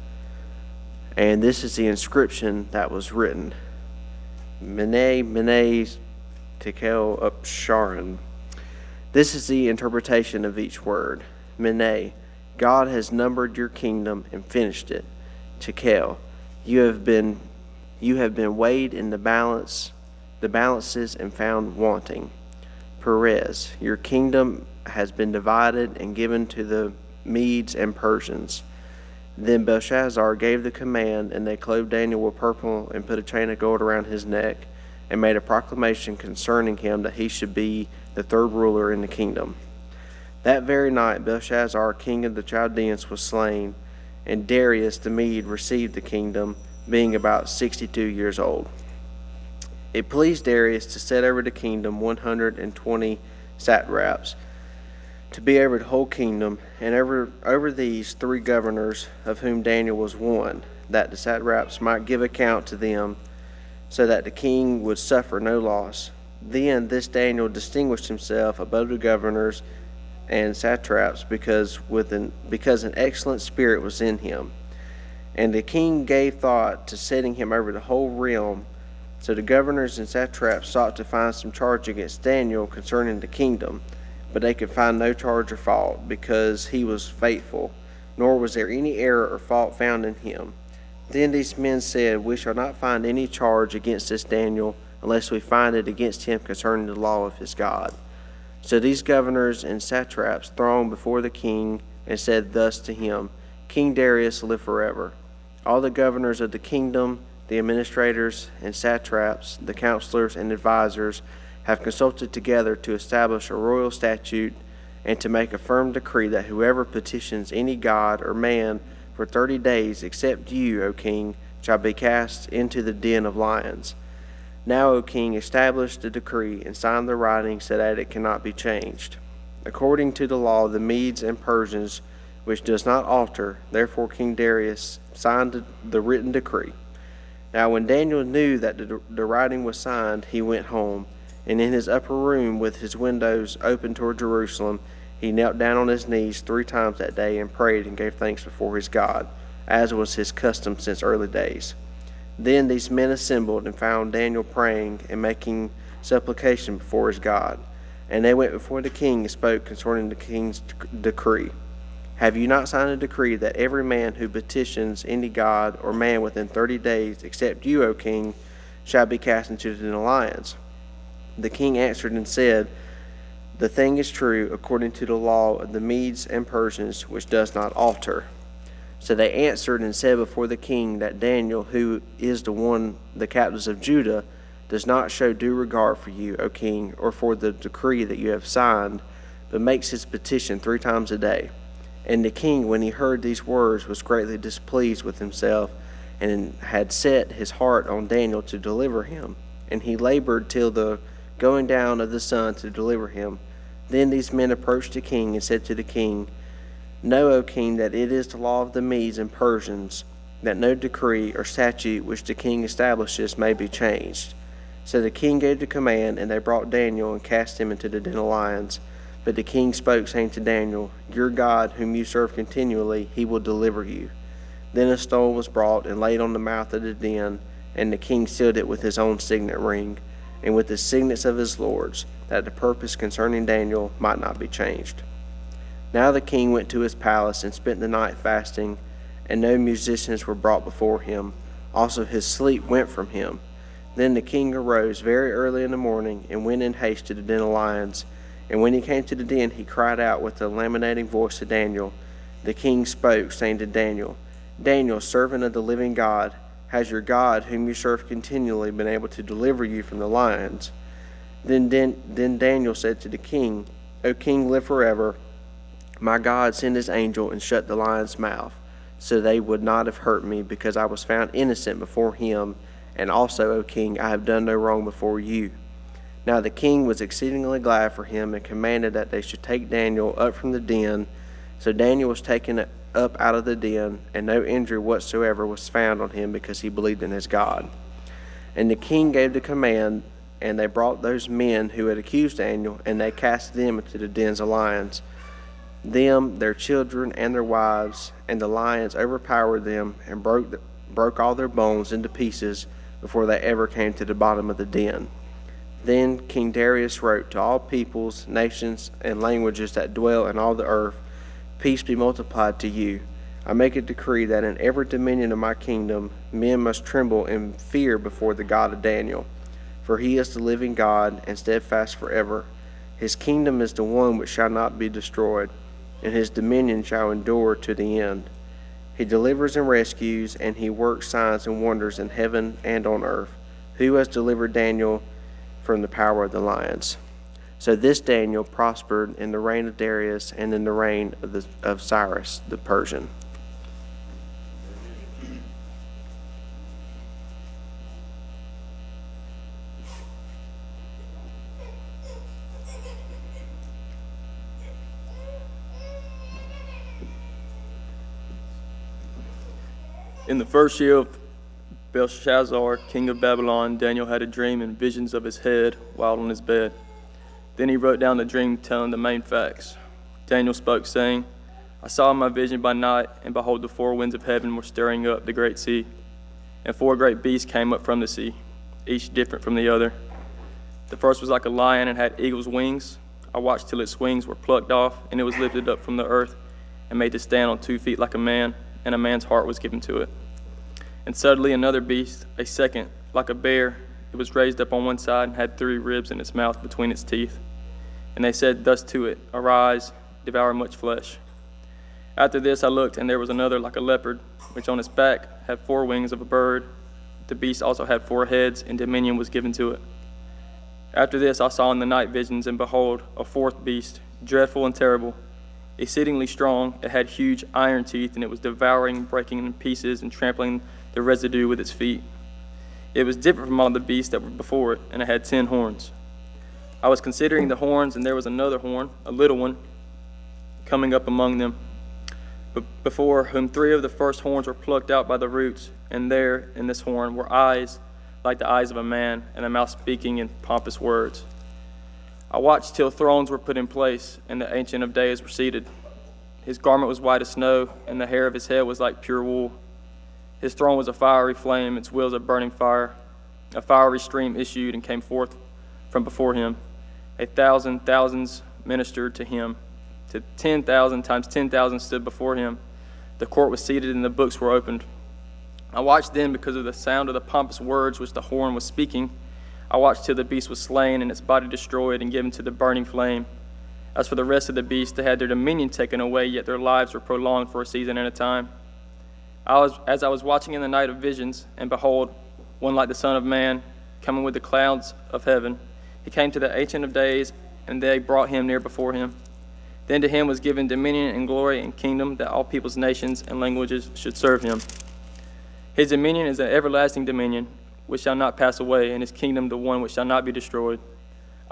And this is the inscription that was written. Mene, Mene, Tekel, Upsharan. This is the interpretation of each word. Mene, God has numbered your kingdom and finished it. Tekel, you have been weighed in the balances and found wanting. Perez, your kingdom has been divided and given to the Medes and Persians. Then Belshazzar gave the command, and they clothed Daniel with purple and put a chain of gold around his neck, and made a proclamation concerning him that he should be the third ruler in the kingdom. That very night Belshazzar, king of the Chaldeans, was slain, and Darius the Mede received the kingdom, being about 62 years old. It pleased Darius to set over the kingdom 120 satraps, to be over the whole kingdom, and over these 3 governors, of whom Daniel was one, that the satraps might give account to them, so that the king would suffer no loss. Then this Daniel distinguished himself above the governors and satraps, because an excellent spirit was in him. And the king gave thought to setting him over the whole realm. So the governors and satraps sought to find some charge against Daniel concerning the kingdom, but they could find no charge or fault, because he was faithful, nor was there any error or fault found in him. Then these men said, We shall not find any charge against this Daniel, unless we find it against him concerning the law of his God. So these governors and satraps thronged before the king, and said thus to him, King Darius, live forever. All the governors of the kingdom, the administrators and satraps, the counselors and advisers have consulted together to establish a royal statute and to make a firm decree that whoever petitions any god or man for 30 days, except you, O king, shall be cast into the den of lions. Now, O king, establish the decree and sign the writing so that it cannot be changed. According to the law of the Medes and Persians, which does not alter, therefore King Darius signed the written decree. Now when Daniel knew that the writing was signed, he went home, and in his upper room with his windows open toward Jerusalem, he knelt down on his knees 3 times that day and prayed and gave thanks before his God, as was his custom since early days. Then these men assembled and found Daniel praying and making supplication before his God. And they went before the king and spoke concerning the king's decree. Have you not signed a decree that every man who petitions any god or man within 30 days, except you, O king, shall be cast into the den of lions? The king answered and said, the thing is true according to the law of the Medes and Persians, which does not alter. So they answered and said before the king that Daniel, who is the captives of Judah, does not show due regard for you, O king, or for the decree that you have signed, but makes his petition 3 times a day. And the king, when he heard these words, was greatly displeased with himself, and had set his heart on Daniel to deliver him. And he labored till the going down of the sun to deliver him. Then these men approached the king and said to the king, Know, O king, that it is the law of the Medes and Persians, that no decree or statute which the king establishes may be changed. So the king gave the command, and they brought Daniel and cast him into the den of lions. But the king spoke, saying to Daniel, Your God, whom you serve continually, he will deliver you. Then a stone was brought and laid on the mouth of the den, and the king sealed it with his own signet ring, and with the signets of his lords, that the purpose concerning Daniel might not be changed. Now the king went to his palace and spent the night fasting, and no musicians were brought before him. Also his sleep went from him. Then the king arose very early in the morning, and went in haste to the den of lions. And when he came to the den, he cried out with a lamenting voice to Daniel. The king spoke, saying to Daniel, Daniel, servant of the living God, has your God, whom you serve continually, been able to deliver you from the lions? Then Daniel said to the king, O king, live forever. My God sent his angel and shut the lion's mouth, so they would not have hurt me, because I was found innocent before him. And also, O king, I have done no wrong before you. Now the king was exceedingly glad for him, and commanded that they should take Daniel up from the den. So Daniel was taken up out of the den, and no injury whatsoever was found on him, because he believed in his God. And the king gave the command, and they brought those men who had accused Daniel, and they cast them into the dens of lions, them, their children, and their wives. And the lions overpowered them, and broke all their bones into pieces before they ever came to the bottom of the den. Then King Darius wrote to all peoples, nations, and languages that dwell in all the earth, Peace be multiplied to you. I make a decree that in every dominion of my kingdom men must tremble in fear before the God of Daniel. For he is the living God, and steadfast forever. His kingdom is the one which shall not be destroyed, and his dominion shall endure to the end. He delivers and rescues, and he works signs and wonders in heaven and on earth. Who has delivered Daniel from the power of the lions? So this Daniel prospered in the reign of Darius and in the reign of Cyrus the Persian. In the first year of Belshazzar, king of Babylon, Daniel had a dream and visions of his head while on his bed. Then he wrote down the dream, telling the main facts. Daniel spoke, saying, I saw in my vision by night, and behold, the 4 winds of heaven were stirring up the great sea. And 4 great beasts came up from the sea, each different from the other. The first was like a lion and had eagle's wings. I watched till its wings were plucked off, and it was lifted up from the earth and made to stand on 2 feet like a man, and a man's heart was given to it. And suddenly another beast, a second, like a bear, it was raised up on one side and had 3 ribs in its mouth between its teeth. And they said thus to it, Arise, devour much flesh. After this I looked, and there was another like a leopard, which on its back had 4 wings of a bird. The beast also had 4 heads, and dominion was given to it. After this I saw in the night visions, and behold, a 4th beast, dreadful and terrible, exceedingly strong. It had huge iron teeth, and it was devouring, breaking in pieces, and trampling the residue with its feet. It was different from all the beasts that were before it, and it had 10 horns. I was considering the horns, and there was another horn, a little one, coming up among them, but before whom 3 of the first horns were plucked out by the roots, and there in this horn were eyes like the eyes of a man, and a mouth speaking in pompous words. I watched till thrones were put in place, and the Ancient of Days were seated. His garment was white as snow, and the hair of his head was like pure wool. His throne was a fiery flame, its wheels a burning fire. A fiery stream issued and came forth from before him. 1,000 thousands ministered to him. To 10,000 times 10,000 stood before him. The court was seated, and the books were opened. I watched then because of the sound of the pompous words which the horn was speaking. I watched till the beast was slain, and its body destroyed and given to the burning flame. As for the rest of the beasts, they had their dominion taken away, yet their lives were prolonged for a season and a time. As I was watching in the night of visions, and behold, one like the Son of Man, coming with the clouds of heaven, he came to the Ancient of Days, and they brought him near before him. Then to him was given dominion and glory and kingdom, that all peoples, nations, and languages should serve him. His dominion is an everlasting dominion, which shall not pass away, and his kingdom the one which shall not be destroyed.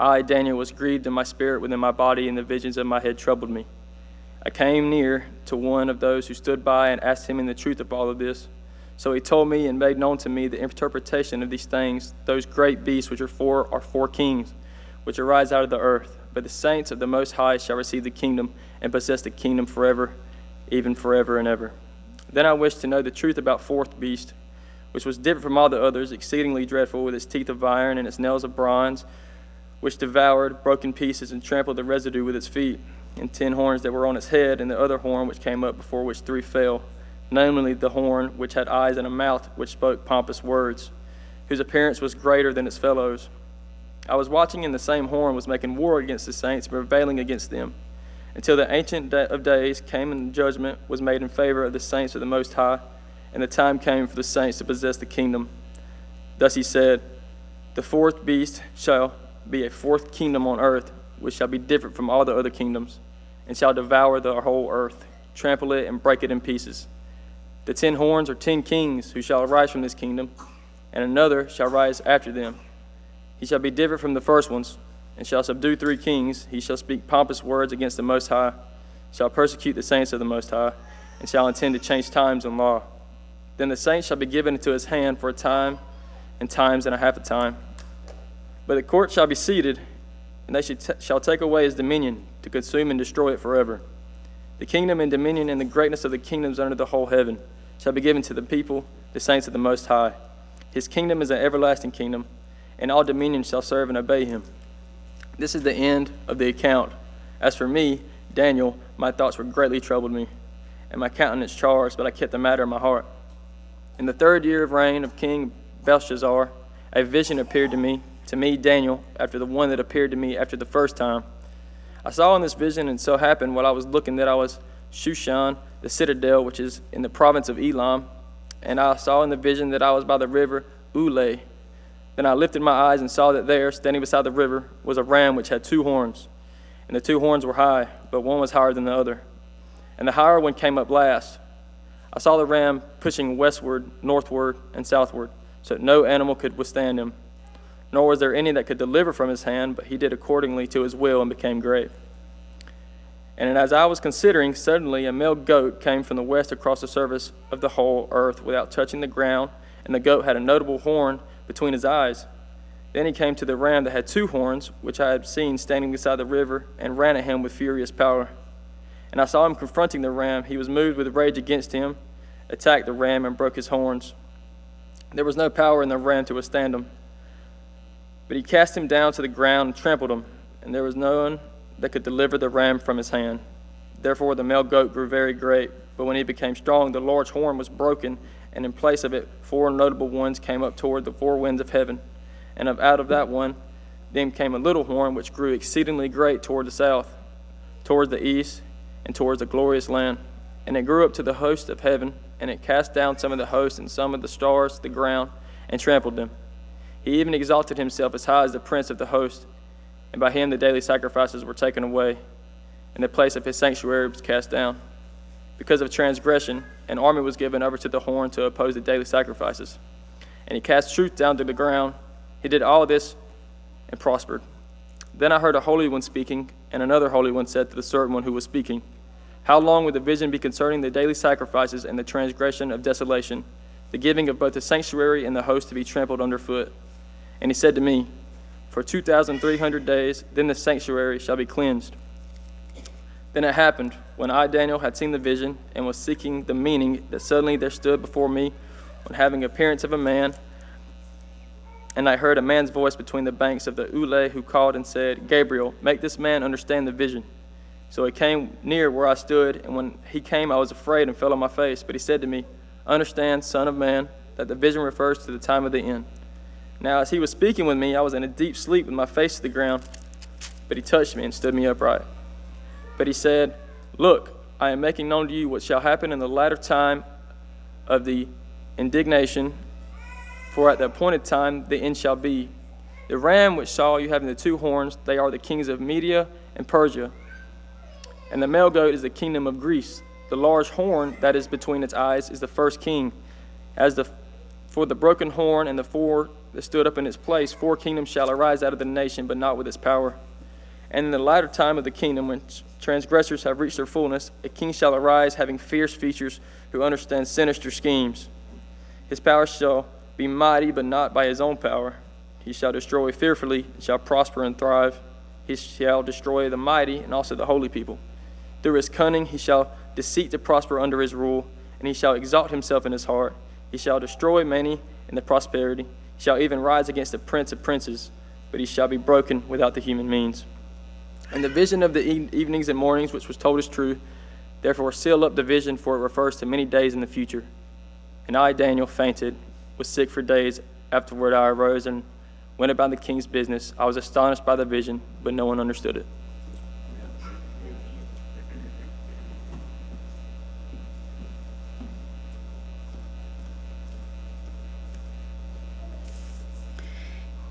I, Daniel, was grieved in my spirit within my body, and the visions of my head troubled me. I came near to one of those who stood by and asked him in the truth of all of this. So he told me and made known to me the interpretation of these things. Those great beasts which are 4 kings, which arise out of the earth. But the saints of the Most High shall receive the kingdom and possess the kingdom forever, even forever and ever. Then I wished to know the truth about 4th beast, which was different from all the others, exceedingly dreadful, with its teeth of iron and its nails of bronze, which devoured, broke in pieces, and trampled the residue with its feet, and 10 horns that were on its head, and the other horn which came up, before which 3 fell, namely the horn which had eyes and a mouth which spoke pompous words, whose appearance was greater than its fellows. I was watching, and the same horn was making war against the saints, prevailing against them, until the Ancient of Days came, and judgment was made in favor of the saints of the Most High, and the time came for the saints to possess the kingdom. Thus he said, the 4th beast shall be a 4th kingdom on earth, which shall be different from all the other kingdoms, and shall devour the whole earth, trample it, and break it in pieces. The 10 horns are 10 kings who shall arise from this kingdom, and another shall rise after them. He shall be different from the first ones, and shall subdue 3 kings. He shall speak pompous words against the Most High, shall persecute the saints of the Most High, and shall intend to change times and law. Then the saints shall be given into his hand for a time, and times and a half a time. But the court shall be seated, and they shall take away his dominion, to consume and destroy it forever. The kingdom and dominion and the greatness of the kingdoms under the whole heaven shall be given to the people, the saints of the Most High. His kingdom is an everlasting kingdom, and all dominions shall serve and obey him. This is the end of the account. As for me, Daniel, my thoughts were greatly troubled me, and my countenance charged, but I kept the matter in my heart. In the 3rd year of reign of King Belshazzar, a vision appeared to me, Daniel, after the one that appeared to me after the first time. I saw in this vision, and so happened while I was looking, that I was Shushan, the citadel, which is in the province of Elam, and I saw in the vision that I was by the river Ulai. Then I lifted my eyes and saw that there, standing beside the river, was a ram which had 2 horns. And the 2 horns were high, but one was higher than the other. And the higher one came up last. I saw the ram pushing westward, northward, and southward, so that no animal could withstand him. Nor was there any that could deliver from his hand, but he did accordingly to his will and became great. And as I was considering, suddenly a male goat came from the west across the surface of the whole earth without touching the ground, and the goat had a notable horn between his eyes. Then he came to the ram that had 2 horns, which I had seen standing beside the river, and ran at him with furious power. And I saw him confronting the ram. He was moved with rage against him, attacked the ram, and broke his horns. There was no power in the ram to withstand him. But he cast him down to the ground and trampled him, and there was no one that could deliver the ram from his hand. Therefore the male goat grew very great, but when he became strong, the large horn was broken, and in place of it 4 notable ones came up toward the 4 winds of heaven. And out of that one then came a little horn which grew exceedingly great toward the south, towards the east, and towards the glorious land. And it grew up to the host of heaven, and it cast down some of the hosts and some of the stars to the ground, and trampled them. He even exalted himself as high as the prince of the host, and by him the daily sacrifices were taken away, and the place of his sanctuary was cast down. Because of transgression, an army was given over to the horn to oppose the daily sacrifices. And he cast truth down to the ground. He did all this and prospered. Then I heard a holy one speaking, and another holy one said to the certain one who was speaking, how long will the vision be concerning the daily sacrifices and the transgression of desolation, the giving of both the sanctuary and the host to be trampled underfoot? And he said to me, for 2,300 days, then the sanctuary shall be cleansed. Then it happened, when I, Daniel, had seen the vision and was seeking the meaning, that suddenly there stood before me, one having appearance of a man, and I heard a man's voice between the banks of the Ule, who called and said, Gabriel, make this man understand the vision. So he came near where I stood, and when he came, I was afraid and fell on my face. But he said to me, understand, son of man, that the vision refers to the time of the end. Now as he was speaking with me, I was in a deep sleep with my face to the ground. But he touched me and stood me upright. But he said, look, I am making known to you what shall happen in the latter time of the indignation, for at the appointed time the end shall be. The ram which saw you having the two horns, they are the kings of Media and Persia. And the male goat is the kingdom of Greece. The large horn that is between its eyes is the first king. For the broken horn and the four that stood up in its place, 4 kingdoms shall arise out of the nation, but not with its power. And in the latter time of the kingdom, when transgressors have reached their fullness, a king shall arise having fierce features, who understands sinister schemes. His power shall be mighty, but not by his own power. He shall destroy fearfully, and shall prosper and thrive. He shall destroy the mighty and also the holy people. Through his cunning he shall deceit to prosper under his rule, and he shall exalt himself in his heart. He shall destroy many in the prosperity. He shall even rise against the prince of princes, but he shall be broken without the human means. And the vision of the evenings and mornings which was told is true. Therefore seal up the vision, for it refers to many days in the future. And I, Daniel, fainted, was sick for days. Afterward I arose and went about the king's business. I was astonished by the vision, but no one understood it.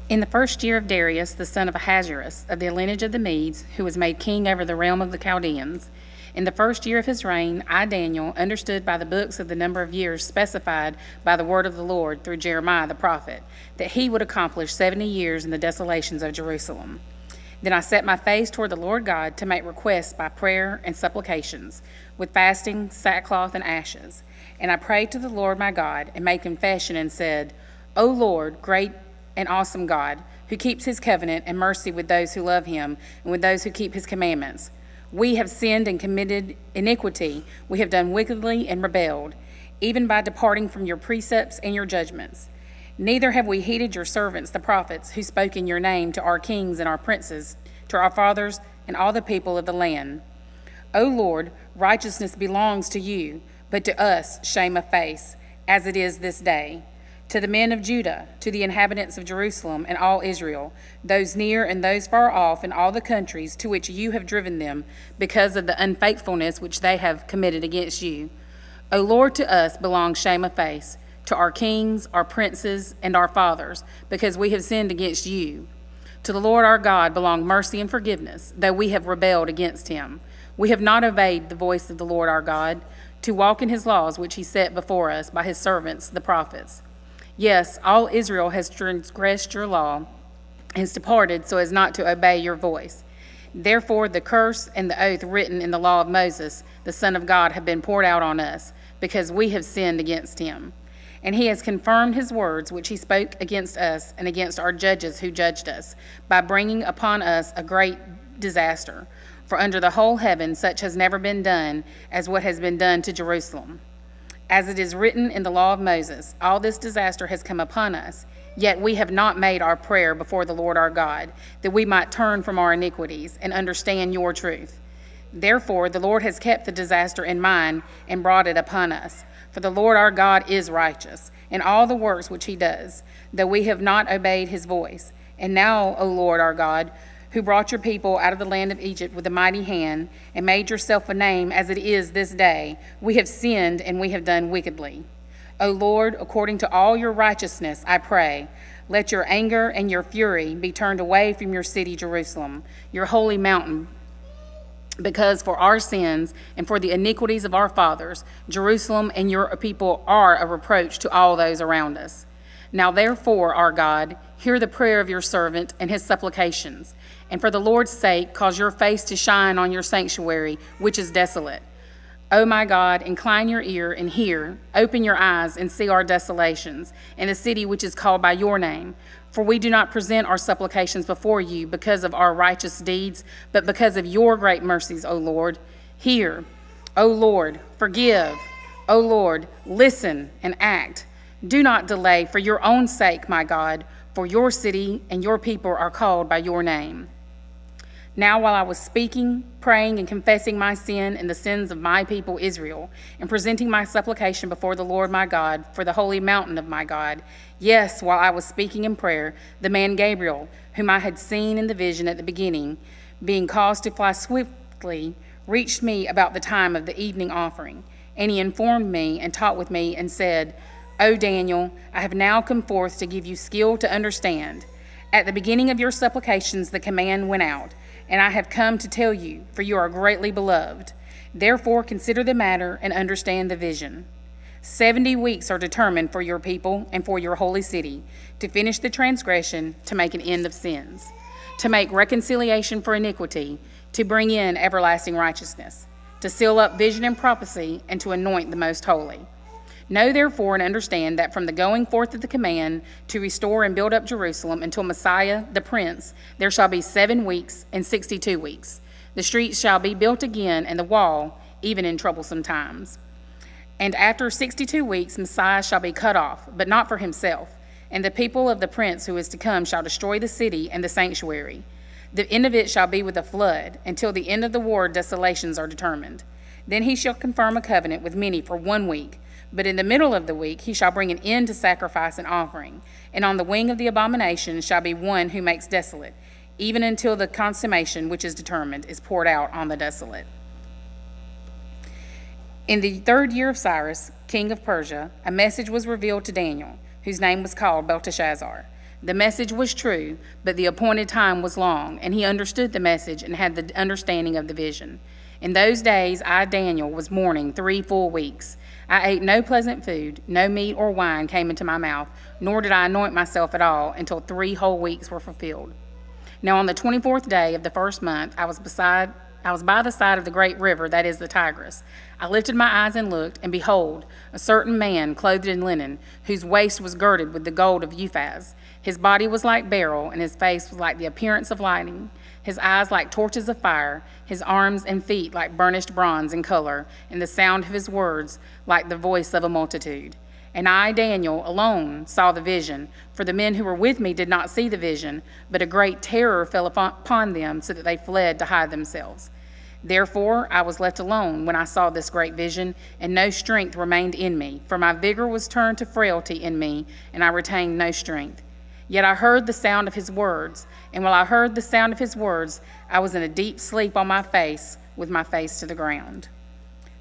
In the first year of Darius, the son of Ahasuerus, of the lineage of the Medes, who was made king over the realm of the Chaldeans, in the first year of his reign, I, Daniel, understood by the books of the number of years specified by the word of the Lord through Jeremiah the prophet, that he would accomplish 70 years in the desolations of Jerusalem. Then I set my face toward the Lord God to make requests by prayer and supplications, with fasting, sackcloth, and ashes. And I prayed to the Lord my God, and made confession, and said, O Lord, great and awesome God, who keeps his covenant and mercy with those who love him and with those who keep his commandments. We have sinned and committed iniquity. We have done wickedly and rebelled, even by departing from your precepts and your judgments. Neither have we heeded your servants, the prophets, who spoke in your name to our kings and our princes, to our fathers and all the people of the land. O Lord, righteousness belongs to you, but to us shame of face, as it is this day. To the men of Judah, to the inhabitants of Jerusalem and all Israel, those near and those far off in all the countries to which you have driven them, because of the unfaithfulness which they have committed against you. O Lord, to us belongs shame of face, to our kings, our princes, and our fathers, because we have sinned against you. To the Lord our God belong mercy and forgiveness, though we have rebelled against him. We have not obeyed the voice of the Lord our God, to walk in his laws which he set before us by his servants, the prophets. Yes, all Israel has transgressed your law, has departed so as not to obey your voice. Therefore the curse and the oath written in the law of Moses, the Son of God, have been poured out on us, because we have sinned against him. And he has confirmed his words which he spoke against us and against our judges who judged us, by bringing upon us a great disaster. For under the whole heaven such has never been done as what has been done to Jerusalem. As it is written in the law of Moses, all this disaster has come upon us, yet we have not made our prayer before the Lord our God, that we might turn from our iniquities and understand your truth. Therefore the Lord has kept the disaster in mind and brought it upon us. For the Lord our God is righteous in all the works which he does, though we have not obeyed his voice. And now, O Lord our God, who brought your people out of the land of Egypt with a mighty hand, and made yourself a name as it is this day, we have sinned and we have done wickedly. O Lord, according to all your righteousness, I pray, let your anger and your fury be turned away from your city, Jerusalem, your holy mountain, because for our sins and for the iniquities of our fathers, Jerusalem and your people are a reproach to all those around us. Now therefore, our God, hear the prayer of your servant and his supplications, and for the Lord's sake cause your face to shine on your sanctuary, which is desolate. O my God, incline your ear and hear, open your eyes and see our desolations, and the city which is called by your name. For we do not present our supplications before you because of our righteous deeds, but because of your great mercies, O Lord. Hear, O Lord, forgive. O Lord, listen and act. Do not delay for your own sake, my God, for your city and your people are called by your name. Now while I was speaking, praying, and confessing my sin and the sins of my people Israel, and presenting my supplication before the Lord my God for the holy mountain of my God, yes, while I was speaking in prayer, the man Gabriel, whom I had seen in the vision at the beginning, being caused to fly swiftly, reached me about the time of the evening offering. And he informed me and taught with me and said, O Daniel, I have now come forth to give you skill to understand. At the beginning of your supplications the command went out, and I have come to tell you, for you are greatly beloved. Therefore consider the matter and understand the vision. 70 weeks are determined for your people and for your holy city, to finish the transgression, to make an end of sins, to make reconciliation for iniquity, to bring in everlasting righteousness, to seal up vision and prophecy, and to anoint the most holy. Know therefore and understand that from the going forth of the command to restore and build up Jerusalem until Messiah the Prince, there shall be 7 weeks and 62 weeks. The streets shall be built again, and the wall, even in troublesome times. And after 62 weeks Messiah shall be cut off, but not for himself. And the people of the Prince who is to come shall destroy the city and the sanctuary. The end of it shall be with a flood. Until the end of the war desolations are determined. Then he shall confirm a covenant with many for 1 week. But in the middle of the week he shall bring an end to sacrifice and offering, and on the wing of the abomination shall be one who makes desolate, even until the consummation which is determined is poured out on the desolate. In the 3rd year of Cyrus, king of Persia, a message was revealed to Daniel, whose name was called Belteshazzar. The message was true, but the appointed time was long, and he understood the message and had the understanding of the vision. In those days I, Daniel, was mourning 3 full weeks. I ate no pleasant food, no meat or wine came into my mouth, nor did I anoint myself at all until 3 whole weeks were fulfilled. Now on the 24th day of the 1st month, I was by the side of the great river, that is the Tigris. I lifted my eyes and looked, and behold, a certain man clothed in linen, whose waist was girded with the gold of Uphaz. His body was like beryl, and his face was like the appearance of lightning. His eyes like torches of fire, his arms and feet like burnished bronze in color, and the sound of his words like the voice of a multitude. And I, Daniel, alone saw the vision, for the men who were with me did not see the vision, but a great terror fell upon them, so that they fled to hide themselves. Therefore I was left alone when I saw this great vision, and no strength remained in me, for my vigor was turned to frailty in me, and I retained no strength. Yet I heard the sound of his words, and while I heard the sound of his words, I was in a deep sleep on my face, with my face to the ground.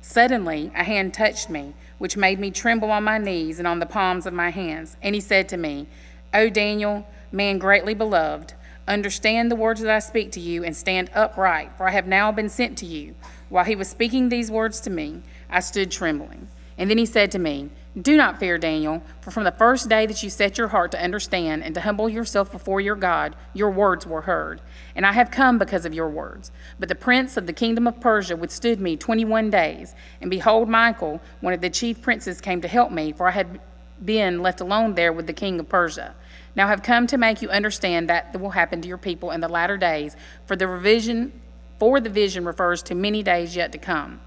Suddenly a hand touched me, which made me tremble on my knees and on the palms of my hands. And he said to me, O Daniel, man greatly beloved, understand the words that I speak to you, and stand upright, for I have now been sent to you. While he was speaking these words to me, I stood trembling. And then he said to me, Do not fear, Daniel, for from the first day that you set your heart to understand and to humble yourself before your God, your words were heard. And I have come because of your words. But the prince of the kingdom of Persia withstood me 21 days. And behold, Michael, one of the chief princes, came to help me, for I had been left alone there with the king of Persia. Now I have come to make you understand that will happen to your people in the latter days, for the vision refers to many days yet to come.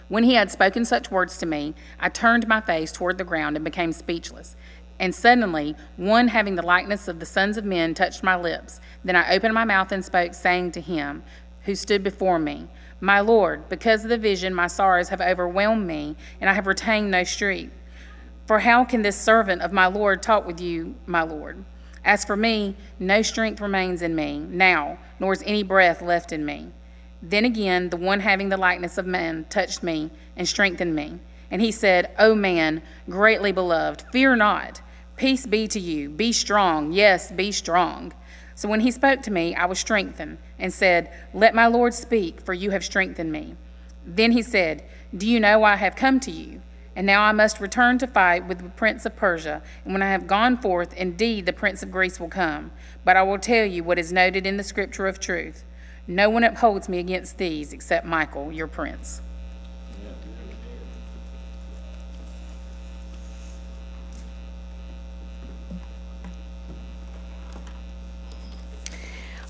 When he had spoken such words to me, I turned my face toward the ground and became speechless. And suddenly, one having the likeness of the sons of men touched my lips. Then I opened my mouth and spoke, saying to him who stood before me, My Lord, because of the vision, my sorrows have overwhelmed me, and I have retained no strength. For how can this servant of my Lord talk with you, my Lord? As for me, no strength remains in me now, nor is any breath left in me. Then again, the one having the likeness of man touched me and strengthened me. And he said, O man, greatly beloved, fear not. Peace be to you. Be strong. Yes, be strong. So when he spoke to me, I was strengthened and said, Let my Lord speak, for you have strengthened me. Then he said, Do you know why I have come to you? And now I must return to fight with the prince of Persia. And when I have gone forth, indeed the prince of Greece will come. But I will tell you what is noted in the scripture of truth. No one upholds me against these except Michael, your prince.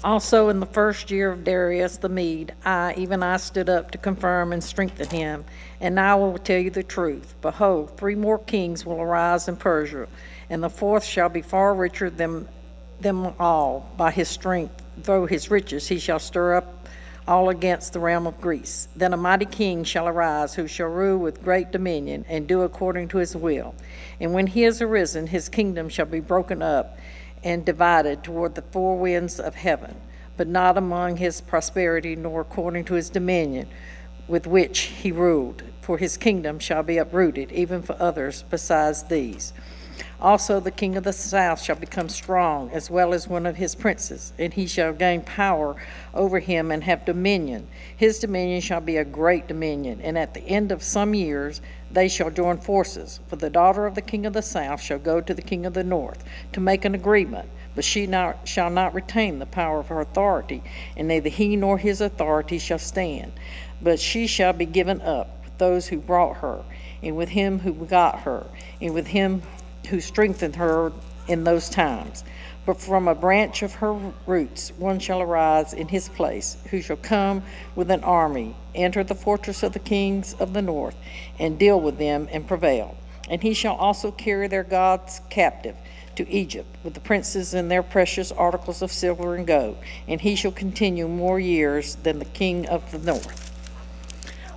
Also in the first year of Darius the Mede, I stood up to confirm and strengthen him. And now I will tell you the truth. Behold, 3 more kings will arise in Persia, and the fourth shall be far richer than them all. By his strength, though his riches, he shall stir up all against the realm of Greece. Then a mighty king shall arise, who shall rule with great dominion, and do according to his will. And when he is arisen, his kingdom shall be broken up and divided toward the 4 winds of heaven, but not among his prosperity, nor according to his dominion with which he ruled. For his kingdom shall be uprooted, even for others besides these. Also the king of the south shall become strong, as well as one of his princes, and he shall gain power over him and have dominion. His dominion shall be a great dominion, and at the end of some years they shall join forces. For the daughter of the king of the south shall go to the king of the north to make an agreement, but she shall not retain the power of her authority, and neither he nor his authority shall stand. But she shall be given up with those who brought her, and with him who begot her, and with him who strengthened her in those times. But from a branch of her roots one shall arise in his place, who shall come with an army, enter the fortress of the kings of the north, and deal with them and prevail. And he shall also carry their gods captive to Egypt, with the princes and their precious articles of silver and gold, and he shall continue more years than the king of the north.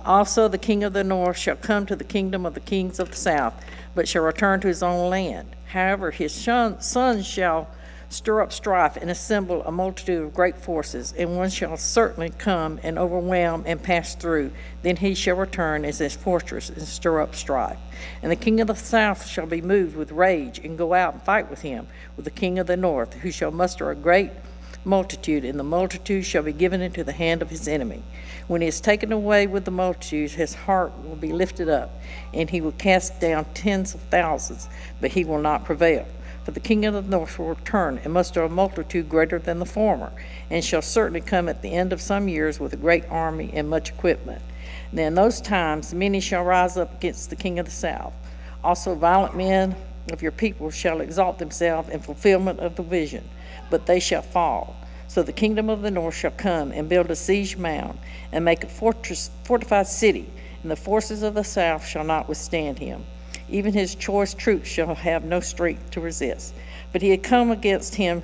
Also the king of the north shall come to the kingdom of the kings of the south, but shall return to his own land. However, his sons shall stir up strife and assemble a multitude of great forces, and one shall certainly come and overwhelm and pass through. Then he shall return as his fortress and stir up strife. And the king of the south shall be moved with rage and go out and fight with him, with the king of the north, who shall muster a great multitude, and the multitude shall be given into the hand of his enemy. When he is taken away with the multitude, his heart will be lifted up, and he will cast down tens of thousands, but he will not prevail. For the king of the north will return and muster a multitude greater than the former, and shall certainly come at the end of some years with a great army and much equipment. And in those times many shall rise up against the king of the south. Also violent men of your people shall exalt themselves in fulfillment of the vision, but they shall fall. So the kingdom of the north shall come and build a siege mound and make a fortified city, and the forces of the south shall not withstand him. Even his choice troops shall have no strength to resist. But he had come against him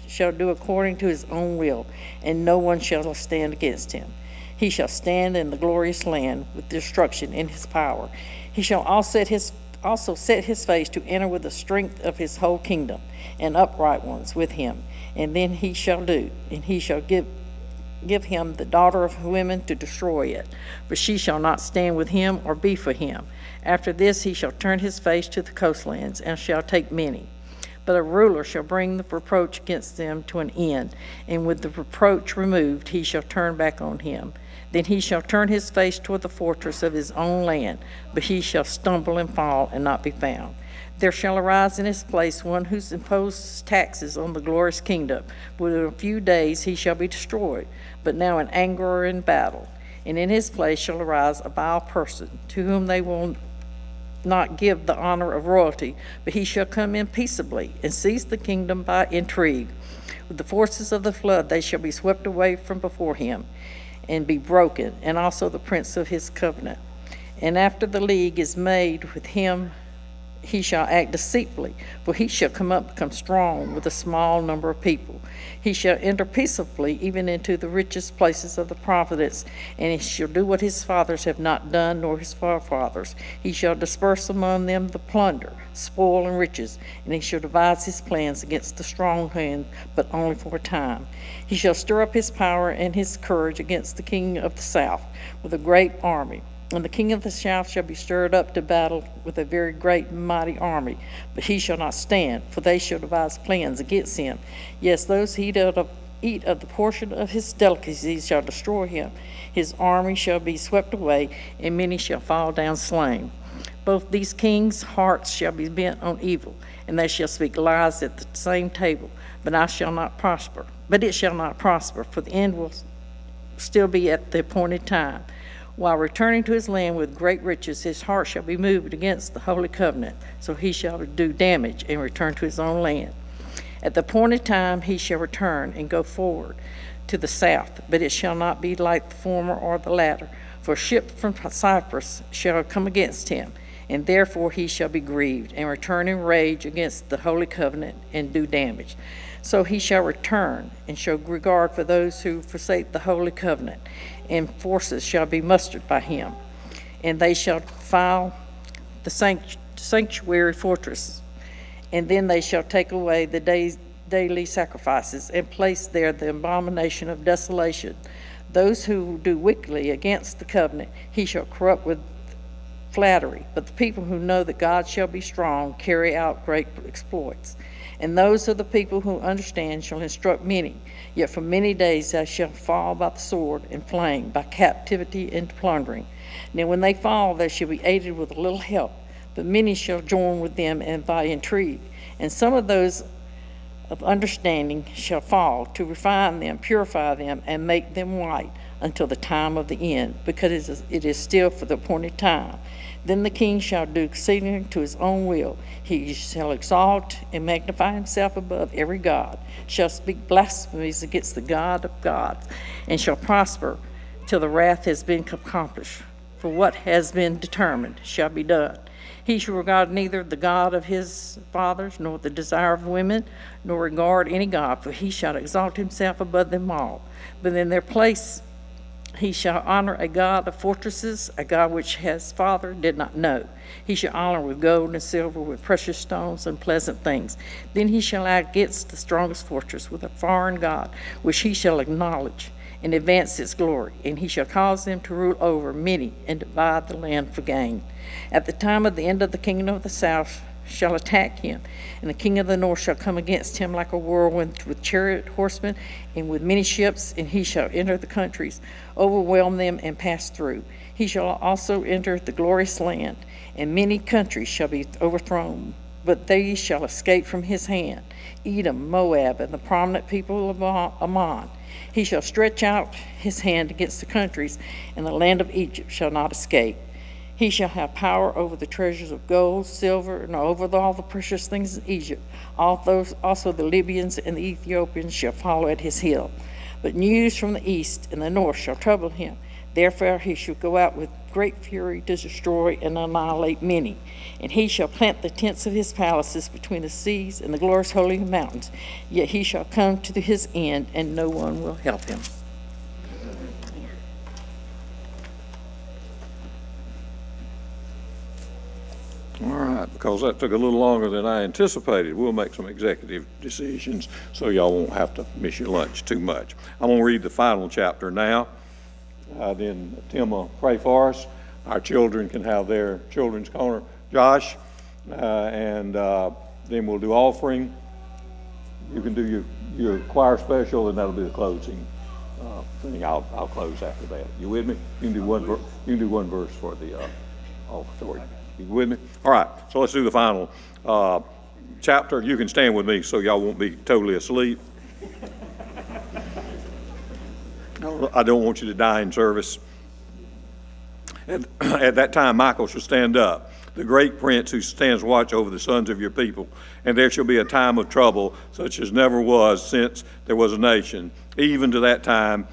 shall do according to his own will, and no one shall stand against him. He shall stand in the glorious land with destruction in his power. He shall also set his face to enter with the strength of his whole kingdom, and upright ones with him. And then he shall give him the daughter of women to destroy it, but she shall not stand with him or be for him. After this he shall turn his face to the coastlands, and shall take many. But a ruler shall bring the reproach against them to an end, and with the reproach removed he shall turn back on him. Then he shall turn his face toward the fortress of his own land, but he shall stumble and fall and not be found. There shall arise in his place one who imposes taxes on the glorious kingdom. Within a few days he shall be destroyed, but now in anger or in battle. And in his place shall arise a vile person, to whom they will not give the honor of royalty, but he shall come in peaceably and seize the kingdom by intrigue. With the forces of the flood they shall be swept away from before him and be broken, and also the prince of his covenant. And after the league is made with him he shall act deceitfully, for he shall become strong with a small number of people. He shall enter peaceably even into the richest places of the providence, and he shall do what his fathers have not done, nor his forefathers. He shall disperse among them the plunder, spoil, and riches, and he shall devise his plans against the strong hand, but only for a time. He shall stir up his power and his courage against the king of the south with a great army. And the king of the south shall be stirred up to battle with a very great and mighty army, but he shall not stand, for they shall devise plans against him. Yes, those who eat of the portion of his delicacies shall destroy him. His army shall be swept away, and many shall fall down slain. Both these kings' hearts shall be bent on evil, and they shall speak lies at the same table, but it shall not prosper, for the end will still be at the appointed time. While returning to his land with great riches, his heart shall be moved against the holy covenant, so he shall do damage and return to his own land. At the appointed time he shall return and go forward to the south, but it shall not be like the former or the latter, for a ship from Cyprus shall come against him, and therefore he shall be grieved, and return in rage against the holy covenant, and do damage. So he shall return, and show regard for those who forsake the holy covenant, and forces shall be mustered by him, and they shall defile the sanctuary fortress, and then they shall take away the daily sacrifices, and place there the abomination of desolation. Those who do wickedly against the covenant he shall corrupt with flattery, but the people who know that God shall be strong carry out great exploits. And those of the people who understand shall instruct many. Yet for many days they shall fall by the sword and flame, by captivity and plundering. Now when they fall, they shall be aided with a little help, but many shall join with them and by intrigue. And some of those of understanding shall fall, to refine them, purify them, and make them white until the time of the end, because it is still for the appointed time. Then the king shall do exceeding to his own will. He shall exalt and magnify himself above every god, shall speak blasphemies against the God of gods, and shall prosper till the wrath has been accomplished. For what has been determined shall be done. He shall regard neither the God of his fathers, nor the desire of women, nor regard any god, for he shall exalt himself above them all. But in their place he shall honor a god of fortresses, a god which his father did not know. He shall honor with gold and silver, with precious stones and pleasant things. Then he shall act against the strongest fortress with a foreign god, which he shall acknowledge and advance its glory. And he shall cause them to rule over many and divide the land for gain. At the time of the end of the kingdom of the south shall attack him, and the king of the north shall come against him like a whirlwind, with chariot horsemen and with many ships, and he shall enter the countries, overwhelm them, and pass through. He shall also enter the glorious land, and many countries shall be overthrown, but they shall escape from his hand: Edom, Moab, and the prominent people of Ammon. He shall stretch out his hand against the countries, and the land of Egypt shall not escape. He shall have power over the treasures of gold, silver, and over all the precious things in Egypt. All those also the Libyans and the Ethiopians shall follow at his heel. But news from the east and the north shall trouble him. Therefore he shall go out with great fury to destroy and annihilate many. And he shall plant the tents of his palaces between the seas and the glorious holy mountains. Yet he shall come to his end, and no one will help him. All right, because that took a little longer than I anticipated, we'll make some executive decisions so y'all won't have to miss your lunch too much. I'm going to read the final chapter now. Then Tim will pray for us. Our children can have their children's corner. Josh, and then we'll do offering. You can do your choir special, and that'll be the closing thing. I'll close after that. You with me? You can do one verse for the offertory. You with me? All right, so let's do the final chapter. You can stand with me so y'all won't be totally asleep. I don't want you to die in service. At that time, Michael shall stand up, the great prince who stands watch over the sons of your people. And there shall be a time of trouble such as never was since there was a nation, even to that time.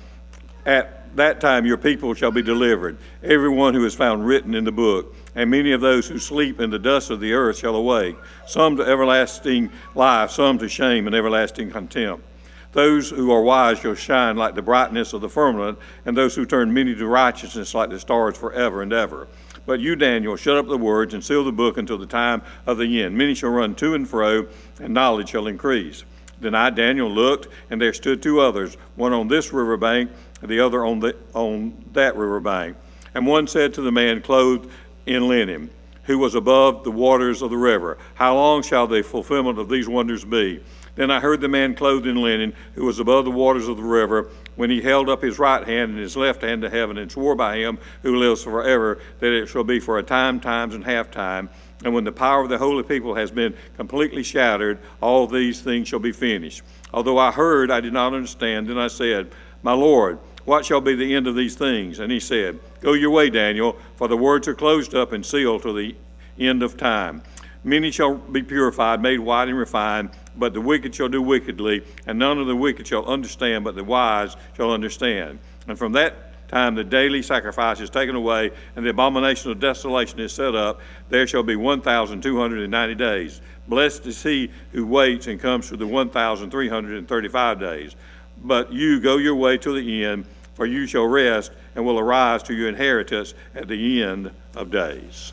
At that time your people shall be delivered, everyone who is found written in the book, and many of those who sleep in the dust of the earth shall awake, some to everlasting life, some to shame and everlasting contempt. Those who are wise shall shine like the brightness of the firmament, and those who turn many to righteousness like the stars forever and ever. But you, Daniel, shut up the words and seal the book until the time of the end. Many shall run to and fro, and knowledge shall increase. Then I, Daniel, looked, and there stood two others, one on this river bank, and the other on that river bank. And one said to the man clothed in linen, who was above the waters of the river, how long shall the fulfillment of these wonders be? Then I heard the man clothed in linen, who was above the waters of the river, when he held up his right hand and his left hand to heaven, and swore by him who lives forever, that it shall be for a time, times, and half time. And when the power of the holy people has been completely shattered, all these things shall be finished. Although I heard, I did not understand. Then I said, My Lord, what shall be the end of these things? And he said, Go your way, Daniel, for the words are closed up and sealed till the end of time. Many shall be purified, made white and refined, but the wicked shall do wickedly, and none of the wicked shall understand, but the wise shall understand. And from that time the daily sacrifice is taken away, and the abomination of desolation is set up. There shall be 1,290 days. Blessed is he who waits and comes to the 1,335 days. But you go your way to the end, for you shall rest, and will arise to your inheritance at the end of days.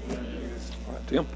All right, Tim.